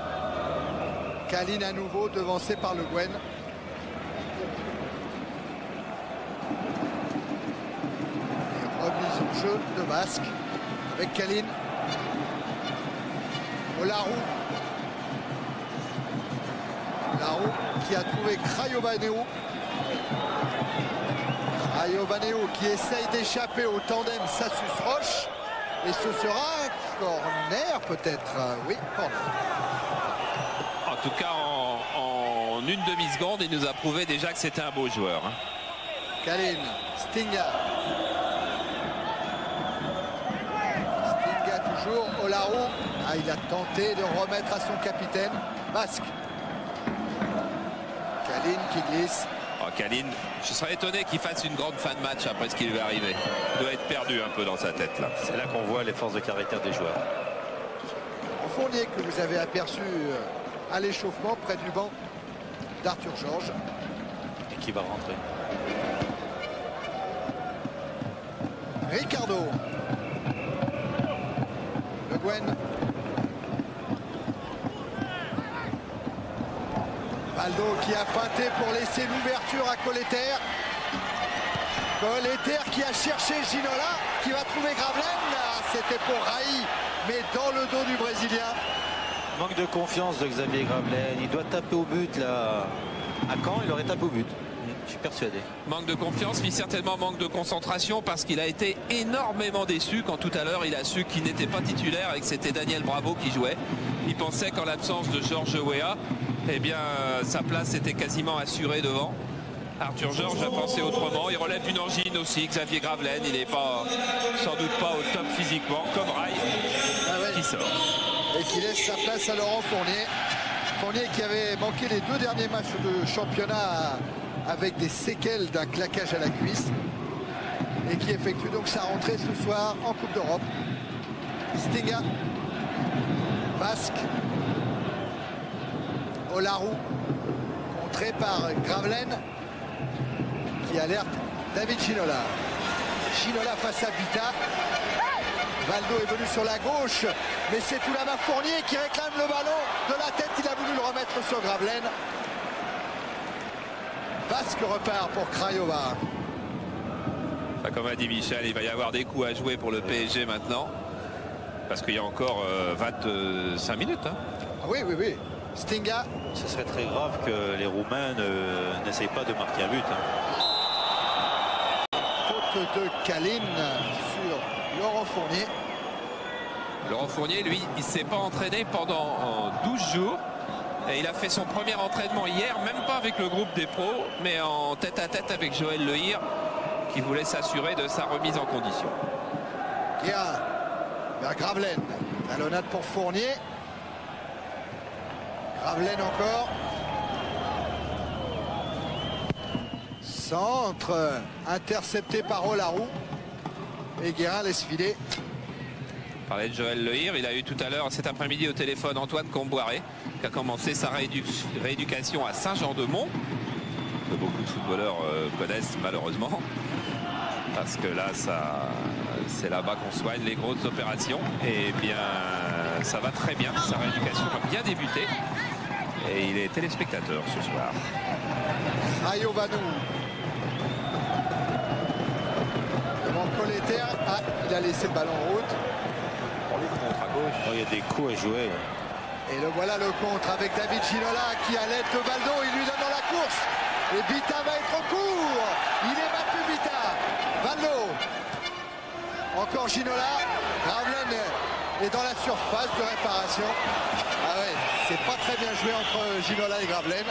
Kalin à nouveau devancé par Le Guen. Remise au jeu de Basque avec Kalin. Olarou. Larou qui a trouvé Craioveanu. Vaneo qui essaye d'échapper au tandem Sassus-Roche. Et ce sera un corner peut-être. Oui, corner. En tout cas, en une demi-seconde, il nous a prouvé déjà que c'était un beau joueur. Hein. Kalin, Stinga. Stinga toujours, Olaru. Ah, il a tenté de remettre à son capitaine. Basque. Kalin qui glisse. Oh, Kalin, je serais étonné qu'il fasse une grande fin de match après ce qui lui est arrivé. Il doit être perdu un peu dans sa tête là. C'est là qu'on voit les forces de caractère des joueurs. Fournier que vous avez aperçu à l'échauffement près du banc d'Arthur Georges. Et qui va rentrer. Ricardo. Le Gwen. Valdo qui a feinté pour laisser l'ouverture à Colleter. Colleter qui a cherché Ginola, qui va trouver Gravelaine. C'était pour Raï, mais dans le dos du Brésilien. Manque de confiance de Xavier Gravelaine. Il doit taper au but là. À Caen, il aurait tapé au but. Je suis persuadé. Manque de confiance, mais certainement manque de concentration parce qu'il a été énormément déçu quand tout à l'heure il a su qu'il n'était pas titulaire et que c'était Daniel Bravo qui jouait. Il pensait qu'en l'absence de Georges Weah, eh bien sa place était quasiment assurée devant. Arthur Georges a pensé autrement. Il relève d'une angine aussi. Xavier Gravelaine, il n'est pas, sans doute pas au top physiquement, comme Raï, qui sort. Et qui laisse sa place à Laurent Fournier. Fournier qui avait manqué les 2 derniers matchs de championnat avec des séquelles d'un claquage à la cuisse. Et qui effectue donc sa rentrée ce soir en Coupe d'Europe. Stinga. Basque. Olaru. Contré par Gravelaine. Qui alerte David Ginola. Ginola face à Vita. Valdo est venu sur la gauche, mais c'est Toulama Fournier qui réclame le ballon de la tête. Il a voulu le remettre sur Gravelaine. Basque repart pour Craiova. Comme a dit Michel, il va y avoir des coups à jouer pour le PSG maintenant. Parce qu'il y a encore 25 minutes. Hein. Ah oui, oui, oui. Stinga. Ce serait très grave que les Roumains n'essayent pas de marquer un but. Hein. Faute de Kalin sur Laurent Fournier. Laurent Fournier, lui, il ne s'est pas entraîné pendant 12 jours. Et il a fait son premier entraînement hier, même pas avec le groupe des pros, mais en tête-à-tête avec Joël Lehir, qui voulait s'assurer de sa remise en condition. Guérin vers Gravelaine. Talonnade pour Fournier. Gravelaine encore. Centre intercepté par Olaru. Et Guérin laisse filer. On parlait de Joël Lehir, il a eu tout à l'heure cet après-midi au téléphone Antoine Comboiré, qui a commencé sa rééducation à Saint-Jean-de-Mont, que beaucoup de footballeurs connaissent malheureusement, parce que là, c'est là-bas qu'on soigne les grosses opérations. Et bien, ça va très bien, sa rééducation a bien débuté, et il est téléspectateur ce soir. Rayo Vanou. Devant Colleter, il a laissé le ballon en route. Contre à gauche. Oh, il y a des coups à jouer. Là. Et le voilà le contre avec David Ginola qui à l'aide de Valdo, il lui donne dans la course. Et Bita va être au court. Il est battu Bita. Valdo. Encore Ginola. Gravelaine est dans la surface de réparation. Ah ouais, c'est pas très bien joué entre Ginola et Gravelaine.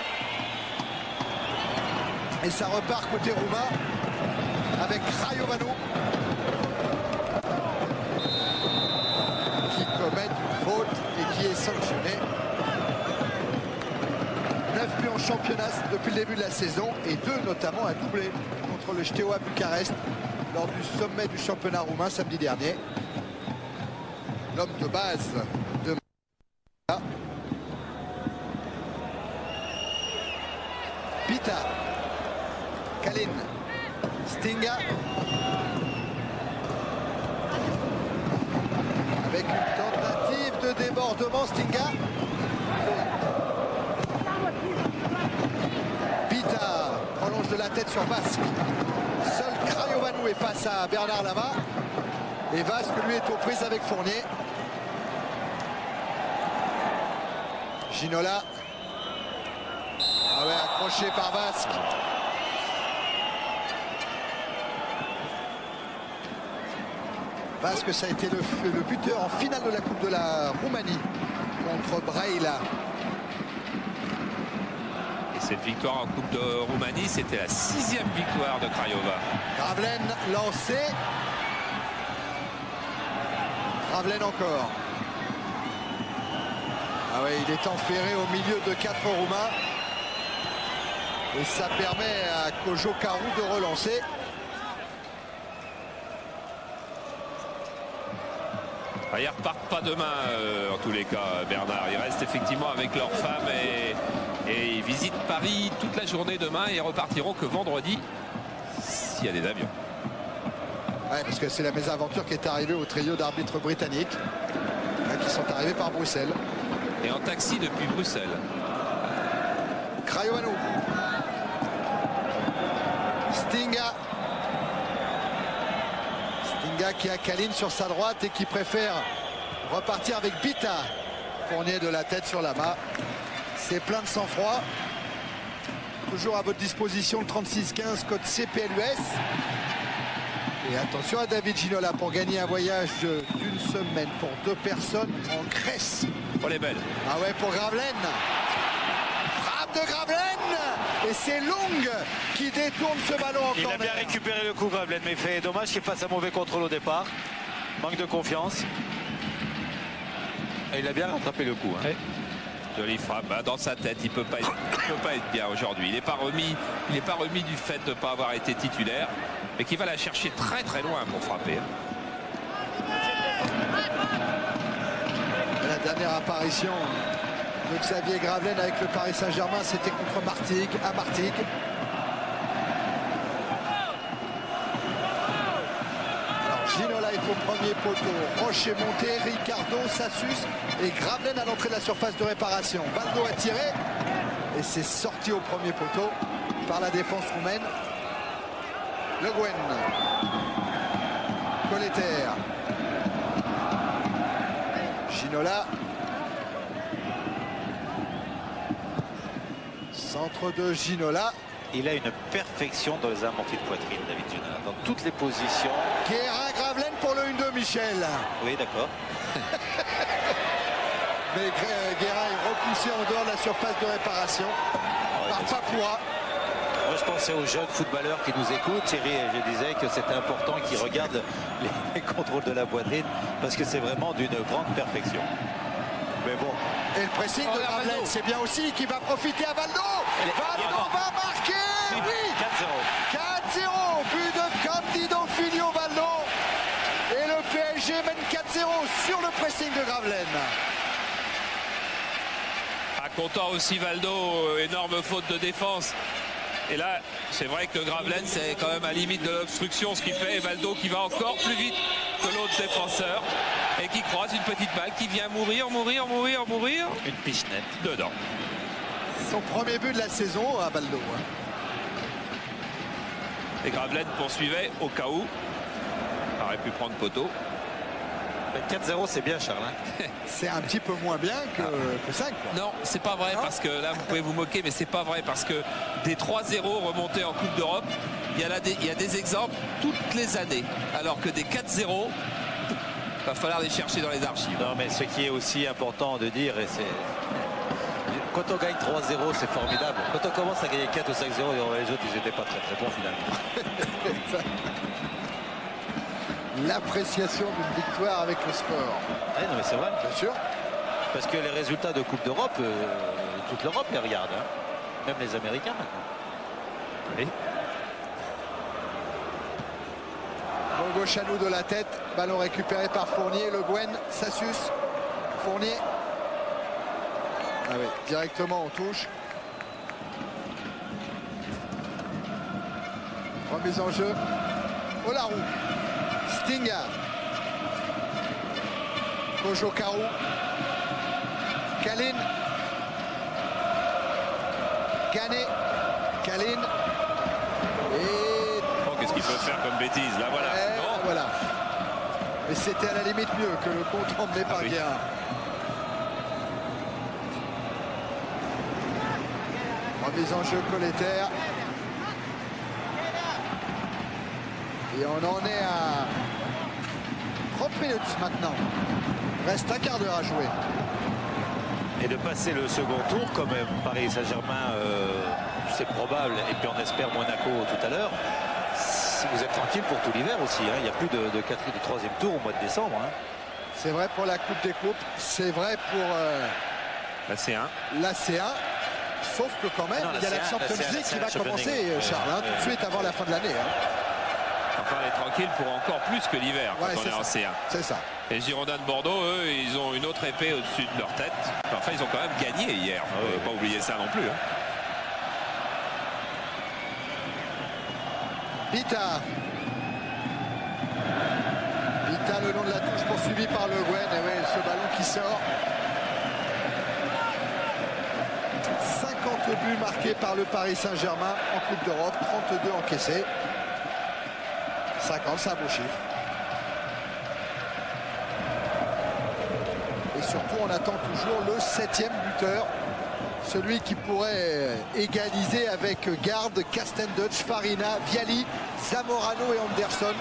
Et ça repart côté roumain avec Craiovano. Commettre une faute et qui est sanctionné. 9 buts en championnat depuis le début de la saison et 2 notamment un doublé contre le Steaua Bucarest lors du sommet du championnat roumain samedi dernier. L'homme de base de Pita. Kalin. Stinga. Avec une tentative de débordement, Stinga. Pita prolonge de la tête sur Vasque. Seul Craiovano est face à Bernard Lama. Et Vasque, lui, est aux prises avec Fournier. Ginola. Ah ouais, accroché par Vasque. Parce que ça a été le buteur en finale de la Coupe de la Roumanie contre Braila. Et cette victoire en Coupe de Roumanie, c'était la 6e victoire de Craiova. Gravelaine lancé. Gravelaine encore. Ah ouais, il est enferré au milieu de 4 Roumains. Et ça permet à Kojo Karu de relancer. Ils ne repartent pas demain, en tous les cas, Bernard. Ils restent effectivement avec leurs femmes et ils visitent Paris toute la journée demain et ils repartiront que vendredi, s'il y a des avions. Ouais, parce que c'est la mésaventure qui est arrivée au trio d'arbitres britanniques qui sont arrivés par Bruxelles. Et en taxi depuis Bruxelles. Craiovano. Stinga. Stinga qui a Kalin sur sa droite et qui préfère repartir avec Bita. Fournier de la tête sur la main. C'est plein de sang-froid. Toujours à votre disposition le 36-15 code CPLUS. Et attention à David Ginola pour gagner un voyage d'une semaine pour 2 personnes en Grèce. Oh, les belles. Ah ouais, pour Gravelaine. Frappe de Gravelaine. Et c'est Long qui détourne ce ballon en corner. Il a bien récupéré le coup, Gravelaine, mais il fait dommage qu'il fasse un mauvais contrôle au départ. Manque de confiance. Et il a bien rattrapé le coup. Hein. Ouais. Jolie frappe. Dans sa tête, il peut pas être bien aujourd'hui. Il n'est pas remis du fait de ne pas avoir été titulaire, mais qui va la chercher très très loin pour frapper. La dernière apparition de Xavier Gravelaine avec le Paris Saint-Germain, c'était contre Martigues, à Martigues. Alors Ginola est au premier poteau, Rocher monté, Ricardo, Sassus et Gravelaine à l'entrée de la surface de réparation. Valdo a tiré et c'est sorti au premier poteau par la défense roumaine. Le Guen. Colleter. Ginola. Centre de Ginola. Il a une perfection dans les amortis de poitrine, David Ginola, dans toutes les positions. Guérin Gravelaine pour le 1-2, Michel. Oui, d'accord. Mais Guérin est repoussé en dehors de la surface de réparation par Papoua. Moi, je pensais aux jeunes footballeurs qui nous écoutent, Thierry, et je disais que c'était important qu'ils regardent les contrôles de la poitrine parce que c'est vraiment d'une grande perfection. Mais bon. Et le pressing de Gravelaine, c'est bien aussi, qui va profiter à Valdo. Valdo va marquer. Oui. 4-0. 4-0. But de Candido Filio Valdo. Et le PSG mène 4-0 sur le pressing de Gravelaine. Content aussi Valdo, énorme faute de défense. Et là, c'est vrai que Gravelaine, c'est quand même à la limite de l'obstruction ce qu'il fait. Et Valdo qui va encore plus vite que l'autre défenseur et qui croise une petite balle qui vient mourir. Une pichenette. Dedans. Son premier but de la saison à Valdo. Et Gravelaine poursuivait au cas où. Il aurait pu prendre poteau. 4-0, c'est bien, Charles. C'est un petit peu moins bien que 5. Quoi. Non, c'est pas vrai, parce que là, vous pouvez vous moquer, mais c'est pas vrai, parce que des 3-0 remontés en Coupe d'Europe, il y a des exemples toutes les années, alors que des 4-0, il va falloir les chercher dans les archives. Non, mais ce qui est aussi important de dire, et c'est quand on gagne 3-0, c'est formidable. Quand on commence à gagner 4 ou 5-0, les autres, ils n'étaient pas très très bons finalement. L'appréciation d'une victoire avec le sport. Oui, non, mais c'est vrai. Bien sûr. Parce que les résultats de Coupe d'Europe, toute l'Europe les regarde. Hein. Même les Américains maintenant. Oui. Bogo Chanou de la tête. Ballon récupéré par Fournier. Le Guen. Sassus. Fournier. Ah oui, directement en touche. Remise en jeu. Olarou. Stinga. Kojo Karu. Kalin. Canet. Kalin. Et... Oh, qu'est-ce qu'il peut faire comme bêtise? Là, voilà. Non. Voilà. Mais c'était à la limite mieux que le compte emmené par Guérin. Remise en jeu Colleter. Et on en est à 30 minutes maintenant. Reste un quart d'heure à jouer. Et de passer le second tour, comme Paris Saint-Germain, c'est probable, et puis on espère Monaco tout à l'heure, vous êtes tranquille pour tout l'hiver aussi. Hein. Il n'y a plus de 3e tour au mois de décembre. Hein. C'est vrai pour la Coupe des Coupes, c'est vrai pour la C1. La C1. Sauf que quand même, il y a la Champions League qui va commencer, Charles, tout de suite avant la fin de l'année. Enfin, on est tranquille pour encore plus que l'hiver quand on est en C1. C'est ça. Les Girondins de Bordeaux, eux, ils ont une autre épée au-dessus de leur tête. Enfin, ils ont quand même gagné hier. On ne peut pas oublier ça non plus. Hein. Vita. Vita le long de la touche poursuivi par Le Guen. Et ouais, ce ballon qui sort. 50 buts marqués par le Paris Saint-Germain en Coupe d'Europe, 32 encaissés. 50, c'est un beau chiffre. Et surtout, on attend toujours le 7e buteur. Celui qui pourrait égaliser avec Garde, Castendutch, Farina, Viali, Zamorano et Anderson.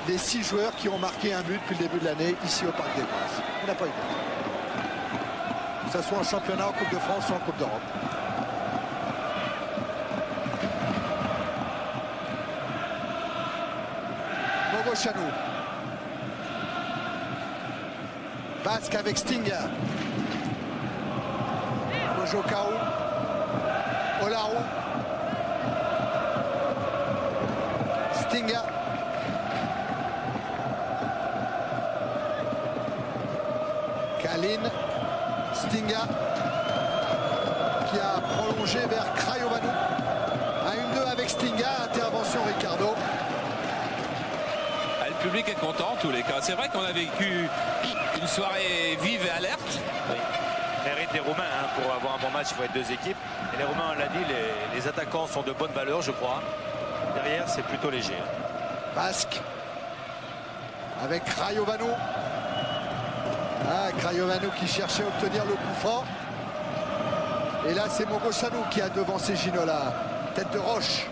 Les 6 joueurs qui ont marqué un but depuis le début de l'année ici au Parc des Princes. On n'a pas eu de but. Que ce soit en championnat, en Coupe de France ou en Coupe d'Europe. Mogochanou. Basque avec Stinga. Mojokao. Olaru. Stinga. Kalin. Stinga. Qui a prolongé vers Craiovanu. À 1-2 avec Stinga. Intervention Ricardo. Le public est content en tous les cas. C'est vrai qu'on a vécu une soirée vive et alerte. Oui. Mérite des Roumains, hein. Pour avoir un bon match, il faut être 2 équipes. Et les Roumains, on l'a dit, les attaquants sont de bonne valeur, je crois. Derrière, c'est plutôt léger. Basque. Avec Craiovanu. Craiovanu qui cherchait à obtenir le coup franc. Et là, c'est Mogochanou qui a devancé Ginola. Tête de roche.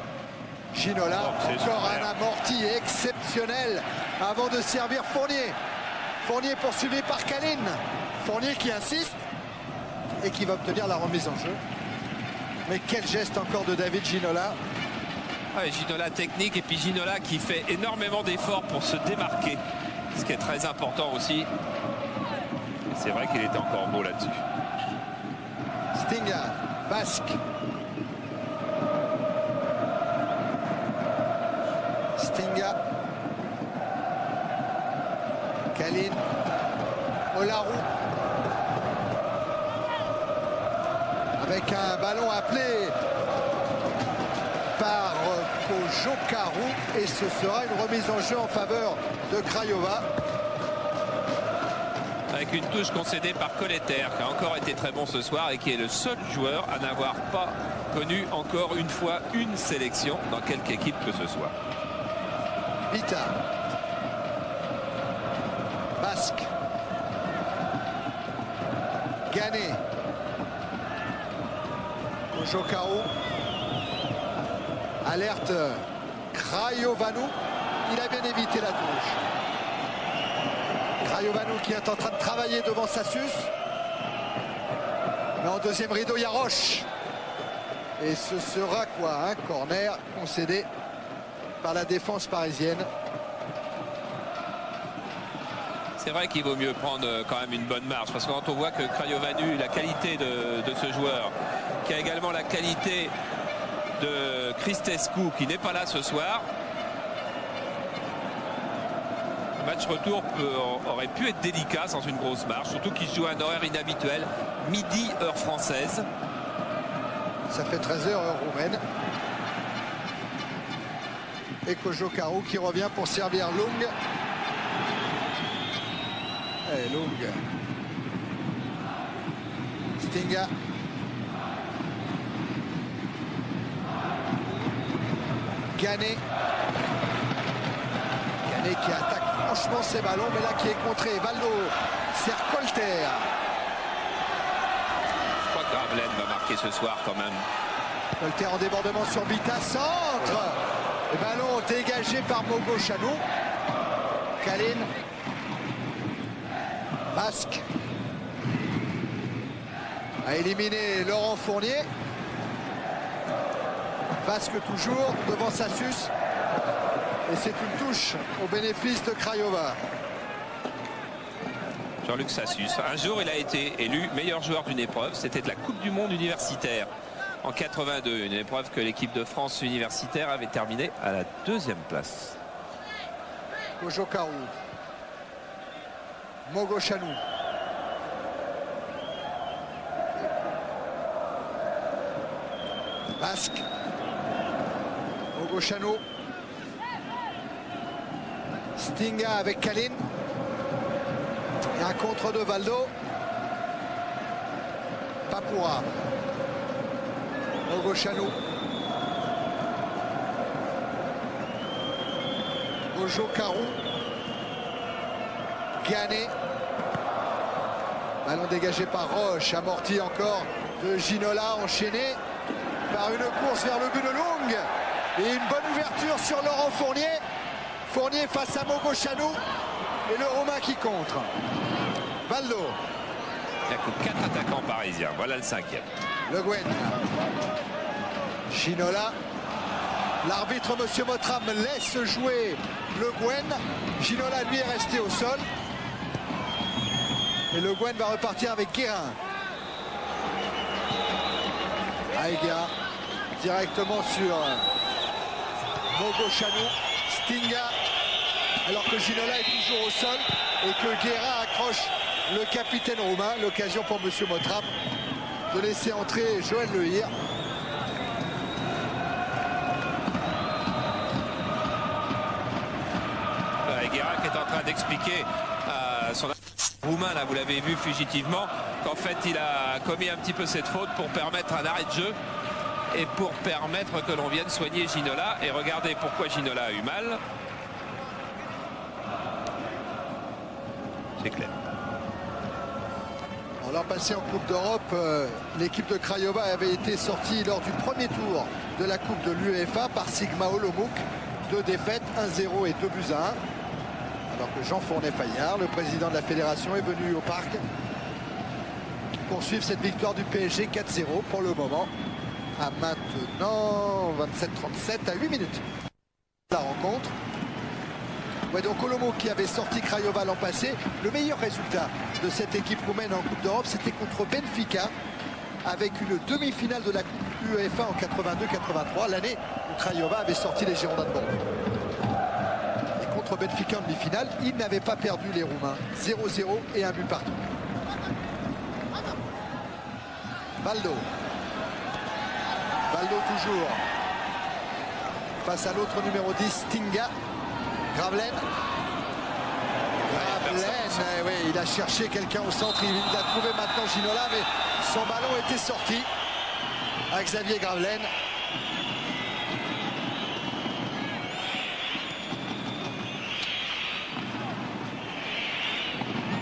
Ginola, encore un amorti exceptionnel avant de servir Fournier. Fournier poursuivi par Kalin. Fournier qui insiste et qui va obtenir la remise en jeu. Mais quel geste encore de David Ginola. Ginola technique et puis Ginola qui fait énormément d'efforts pour se démarquer. Ce qui est très important aussi. C'est vrai qu'il était encore beau là-dessus. Stinga, Basque. Stinga. Kalin. Olaru. Avec un ballon appelé par Kojokaru. Et ce sera une remise en jeu en faveur de Craiova. Avec une touche concédée par Colletter, qui a encore été très bon ce soir et qui est le seul joueur à n'avoir pas connu encore une fois une sélection dans quelque équipe que ce soit. Vita. Basque. Gané. Kojokaru. Alerte Craiovanu. Il a bien évité la touche. Craiovanu qui est en train de travailler devant Sassus. Mais en deuxième rideau, il y a Roche. Et ce sera quoi? Un corner concédé par la défense parisienne. C'est vrai qu'il vaut mieux prendre quand même une bonne marge, parce que quand on voit que Craiovanu, la qualité de ce joueur, qui a également la qualité de Cristescu qui n'est pas là ce soir, le match retour aurait pu être délicat sans une grosse marge, surtout qu'il joue à un horaire inhabituel, midi heure française. Ça fait 13h heure roumaine. Et Kojokaru qui revient pour servir Lung. Et Lung. Stinga. Gané. Gané qui attaque franchement ses ballons, mais là qui est contré. Valdo sert Colter. Je crois que Gravelaine va marquer ce soir quand même. Colter en débordement sur Vita, centre. Le ballon dégagé par Mogochanou. Kalin. Basque a éliminé Laurent Fournier. Basque toujours devant Sassus. Et c'est une touche au bénéfice de Craiova. Jean-Luc Sassus. Un jour, il a été élu meilleur joueur d'une épreuve. C'était de la Coupe du Monde universitaire en 82. Une épreuve que l'équipe de France universitaire avait terminée à la 2e place. Kojo Karu. Mogo Chanou. Basque. Mogo Chanou. Stinga avec Kalin. Et un contre de Valdo. Papoura. Mogo Chanou. Kojo Karu. Gané. Ballon dégagé par Roche, amorti encore de Ginola, enchaîné par une course vers le but de Long. Et une bonne ouverture sur Laurent Fournier. Fournier face à Mogo Chanou. Et le Roumain qui contre. Valdo. Il n'y a que 4 attaquants parisiens. Voilà le 5e. Le Guen. Ginola. L'arbitre, monsieur Mottram, laisse jouer Le Guen. Ginola, lui, est resté au sol. Et Le Guen va repartir avec Guérin. Allez, Guérin. Directement sur Mogo Chanou. Stinga. Alors que Ginola est toujours au sol. Et que Guérin accroche le capitaine roumain. L'occasion pour monsieur Mottram de laisser entrer Joël Lehir. Guérin qui est en train d'expliquer à son roumain, là vous l'avez vu fugitivement, qu'en fait il a commis un petit peu cette faute pour permettre un arrêt de jeu et pour permettre que l'on vienne soigner Ginola. Et regardez pourquoi Ginola a eu mal. C'est clair. L'an passé en Coupe d'Europe, l'équipe de Craiova avait été sortie lors du premier tour de la Coupe de l'UEFA par Sigma Olomouc. 2 défaites, 1-0 et 2 buts à 1. Alors que Jean Fournet-Fayard, le président de la fédération, est venu au parc poursuivre cette victoire du PSG 4-0 pour le moment. À maintenant 27-37 à 8 minutes. La rencontre. Ouais, donc Olomouc qui avait sorti Craiova l'an passé. Le meilleur résultat de cette équipe roumaine en Coupe d'Europe, c'était contre Benfica, avec une demi-finale de la Coupe UEFA en 82-83, l'année où Craiova avait sorti les Girondins de Bordeaux. Et contre Benfica en demi-finale, ils n'avaient pas perdu les Roumains. 0-0 et un but partout. Valdo. Valdo toujours. Face à l'autre numéro 10, Stinga. Gravelaine. Gravelaine, oui, il a cherché quelqu'un au centre. Il a trouvé maintenant Ginola, mais son ballon était sorti à Xavier Gravelaine.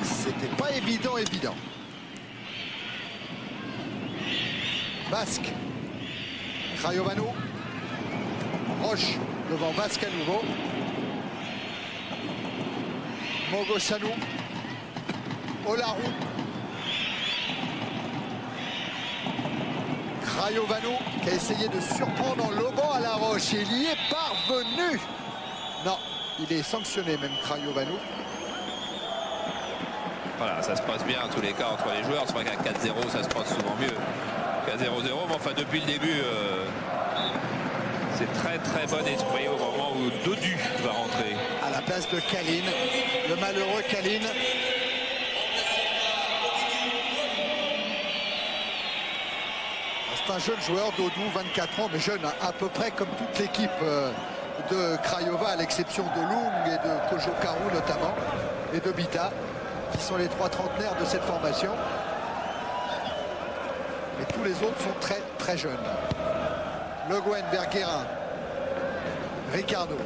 C'était pas évident. Basque. Craiovano. Roche devant Basque à nouveau. Mogo Chanou. Olarou. Craiovano qui a essayé de surprendre en lobant à la Roche. Et il y est parvenu. Non, il est sanctionné même Craiovano. Voilà, ça se passe bien en tous les cas entre les joueurs. C'est vrai qu'à 4-0, ça se passe souvent mieux qu'à 0-0. Mais enfin, depuis le début, c'est très bon esprit au moment où Dodu va rentrer. À la place de Kalin, le malheureux Kalin. C'est un jeune joueur, Dodu, 24 ans, mais jeune à peu près comme toute l'équipe de Craiova, à l'exception de Lung et de Kojo Karu notamment, et de Bita, qui sont les 3 trentenaires de cette formation. Mais tous les autres sont très jeunes. Le Guen vers Guérin. Ricardo.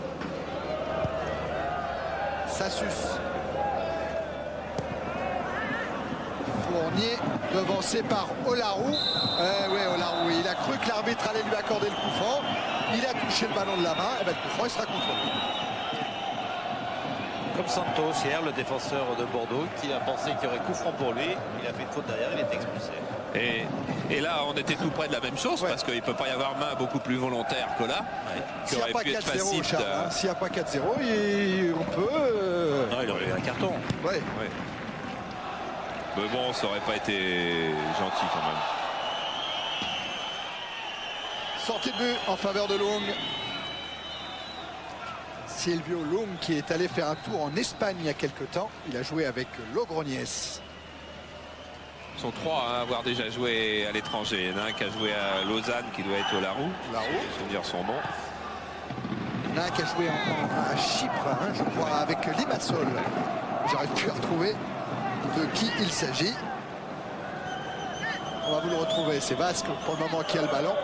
Sassus. Fournier devancé par Olarou. Oui, Olarou, il a cru que l'arbitre allait lui accorder le coup franc. Il a touché le ballon de la main. Et bien, le coup franc, il sera contrôlé. Comme Santos hier, le défenseur de Bordeaux, qui a pensé qu'il y aurait coup franc pour lui. Il a fait une faute derrière, il est expulsé. Et là, on était tout près de la même chose, parce qu'il ne peut pas y avoir main beaucoup plus volontaire que là. S'il n'y a pas 4-0, Charles, s'il n'y a pas 4-0, on peut... Non, il aurait eu un carton. Ouais. Mais bon, ça aurait pas été gentil quand même. Sortie de but en faveur de Long. Silvio Long qui est allé faire un tour en Espagne il y a quelques temps. Il a joué avec Logroñés. Ils sont trois à avoir déjà joué à l'étranger. Il y en a un qui a joué à Lausanne, qui doit être au Larou. Je vais dire son nom. Il y en a un qui a joué à Chypre, je crois, avec Limassol. J'arrive plus à retrouver de qui il s'agit. On va vous le retrouver. C'est Vasque pour le moment qui a le ballon.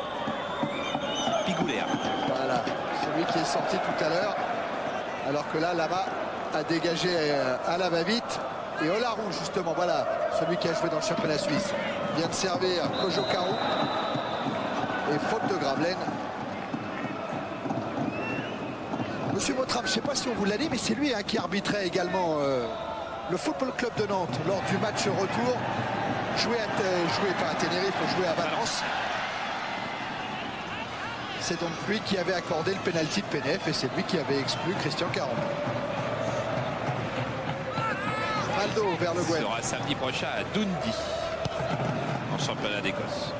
Pigouléa. Voilà, celui qui est sorti tout à l'heure. Alors que là, Lama a dégagé à la va-vite. Et Olarou, justement, voilà, celui qui a joué dans le championnat suisse, vient de servir Kojo Karu. Et faute de Gravelaine. Monsieur Mottram, je ne sais pas si on vous l'a dit, mais c'est lui qui arbitrait également le Football Club de Nantes lors du match retour. Joué pas à Tenerife, joué à Valence. C'est donc lui qui avait accordé le pénalty de Penef et c'est lui qui avait exclu Christian Caron. Valdo vers le Gwen. Il sera samedi prochain à Dundee en championnat d'Écosse.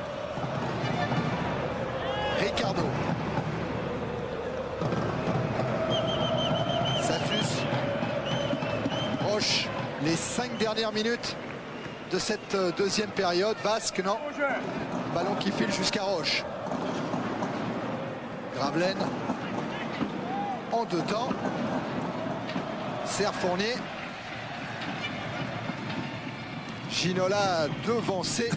Ricardo. Satus. Roche. Les 5 dernières minutes de cette deuxième période. Vasque, non. Ballon qui file jusqu'à Roche. Gravelaine en deux temps. Serre Fournier. Ginola devancé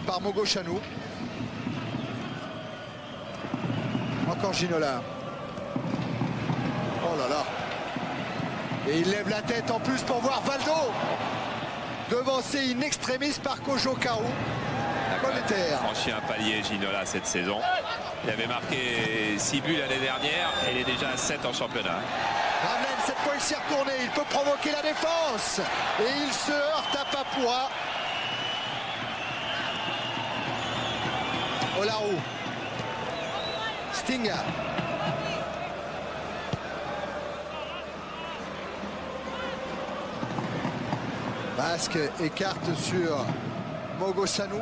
par Mogo Chanou. Encore Ginola. Oh là là. Et il lève la tête en plus pour voir Valdo. Devancé in extremis par Kojo Karu. Il a franchi un palier Ginola cette saison. Il avait marqué 6 buts l'année dernière et il est déjà à 7 en championnat. Gravelaine, cette fois il s'est retourné, il peut provoquer la défense. Et il se heurte à Papoura. Olarou. Stinga. Vasque écarte sur Mogo Chanou.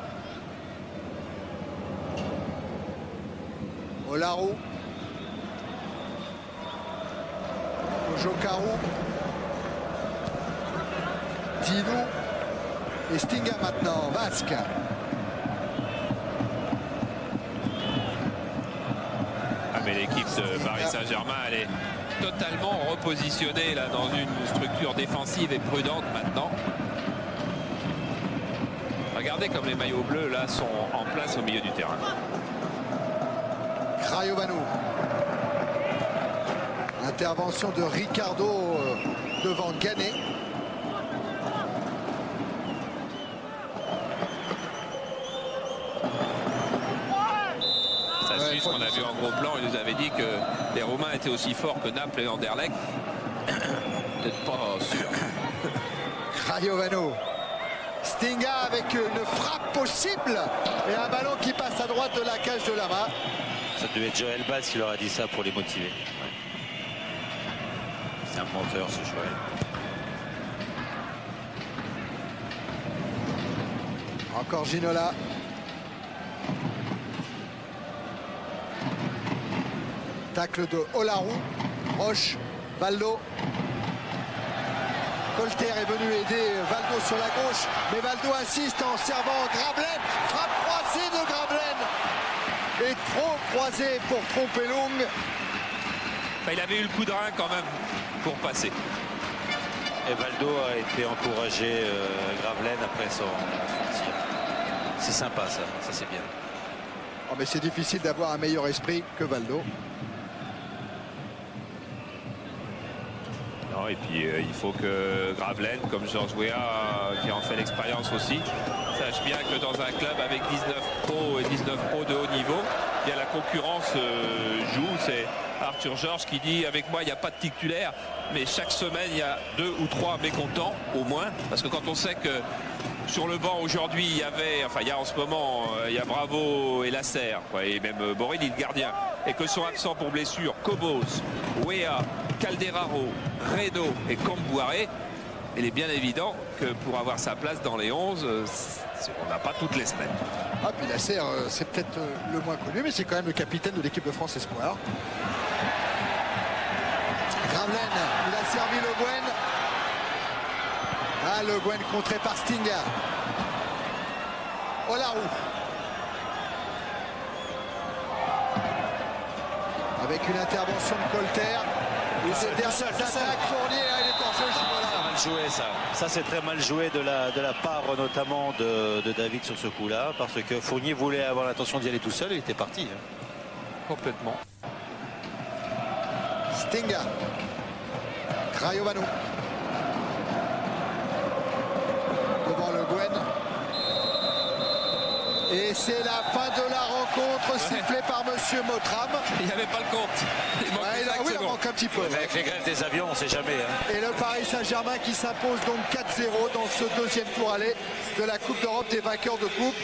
Olarou. Kojo Karu. Dino. Et Stinga maintenant. Vasque. Ah mais l'équipe de Paris Saint-Germain, elle est totalement repositionnée là dans une structure défensive et prudente maintenant. Regardez comme les maillots bleus là sont en place au milieu du terrain. Craiovano. Intervention de Ricardo devant Ganet. Sasus, qu'on a vu en gros plan, il nous avait dit que les Roumains étaient aussi forts que Naples et Anderlecht. Peut-être pas sûr. Craiovano. Stinga avec une frappe possible et un ballon qui passe à droite de la cage de Lama. Ça devait être Joël Baz qui leur a dit ça pour les motiver. Ouais. C'est un menteur ce Joël. Encore Ginola. Tacle de Olarou. Roche. Valdo. Colter est venu aider Valdo sur la gauche, mais Valdo insiste en servant Gravelaine. Frappe croisée de Gravelaine. Et trop croisé pour tromper Long. Enfin, il avait eu le coup de rein quand même pour passer. Et Valdo a été encouragé Gravelaine après son tir. C'est sympa ça c'est bien. Oh, mais c'est difficile d'avoir un meilleur esprit que Valdo. Non, et puis il faut que Gravelaine, comme Georges Weah, qui en fait l'expérience aussi, sache bien que dans un club avec 19 pros et 19 pros de haut niveau, bien la concurrence joue. C'est Arthur Georges qui dit avec moi il n'y a pas de titulaire, mais chaque semaine il y a 2 ou 3 mécontents au moins, parce que quand on sait que sur le banc aujourd'hui il y avait, enfin il y a en ce moment il y a Bravo et Lasserre et même Borrelli le gardien, et que sont absents pour blessure Cobos, Wea, Calderaro, Redo et Cambouaré, il est bien évident que pour avoir sa place dans les 11, on n'a pas toutes les semaines. Ah, puis Lasserre, c'est peut-être le moins connu, mais c'est quand même le capitaine de l'équipe de France Espoir. Gravelaine, il a servi Le Guen. Ah, Le Guen contré par Stinga. Olarou. Avec une intervention de Colter. Une dernière attaque, Fournier, il est hors jeu, joué ça. Ça c'est très mal joué de la part notamment de David sur ce coup-là, parce que Fournier voulait avoir l'intention d'y aller tout seul, il était parti. Complètement. Stinga. Craiovano. Devant Le Guen. Et c'est la fin de la rencontre, sifflée par Monsieur Mottram. Il n'y avait pas le compte. Il manque un petit peu. Avec les grèves des avions, on ne sait jamais. Hein. Et le Paris Saint-Germain qui s'impose donc 4-0 dans ce deuxième tour aller de la Coupe d'Europe des vainqueurs de coupe.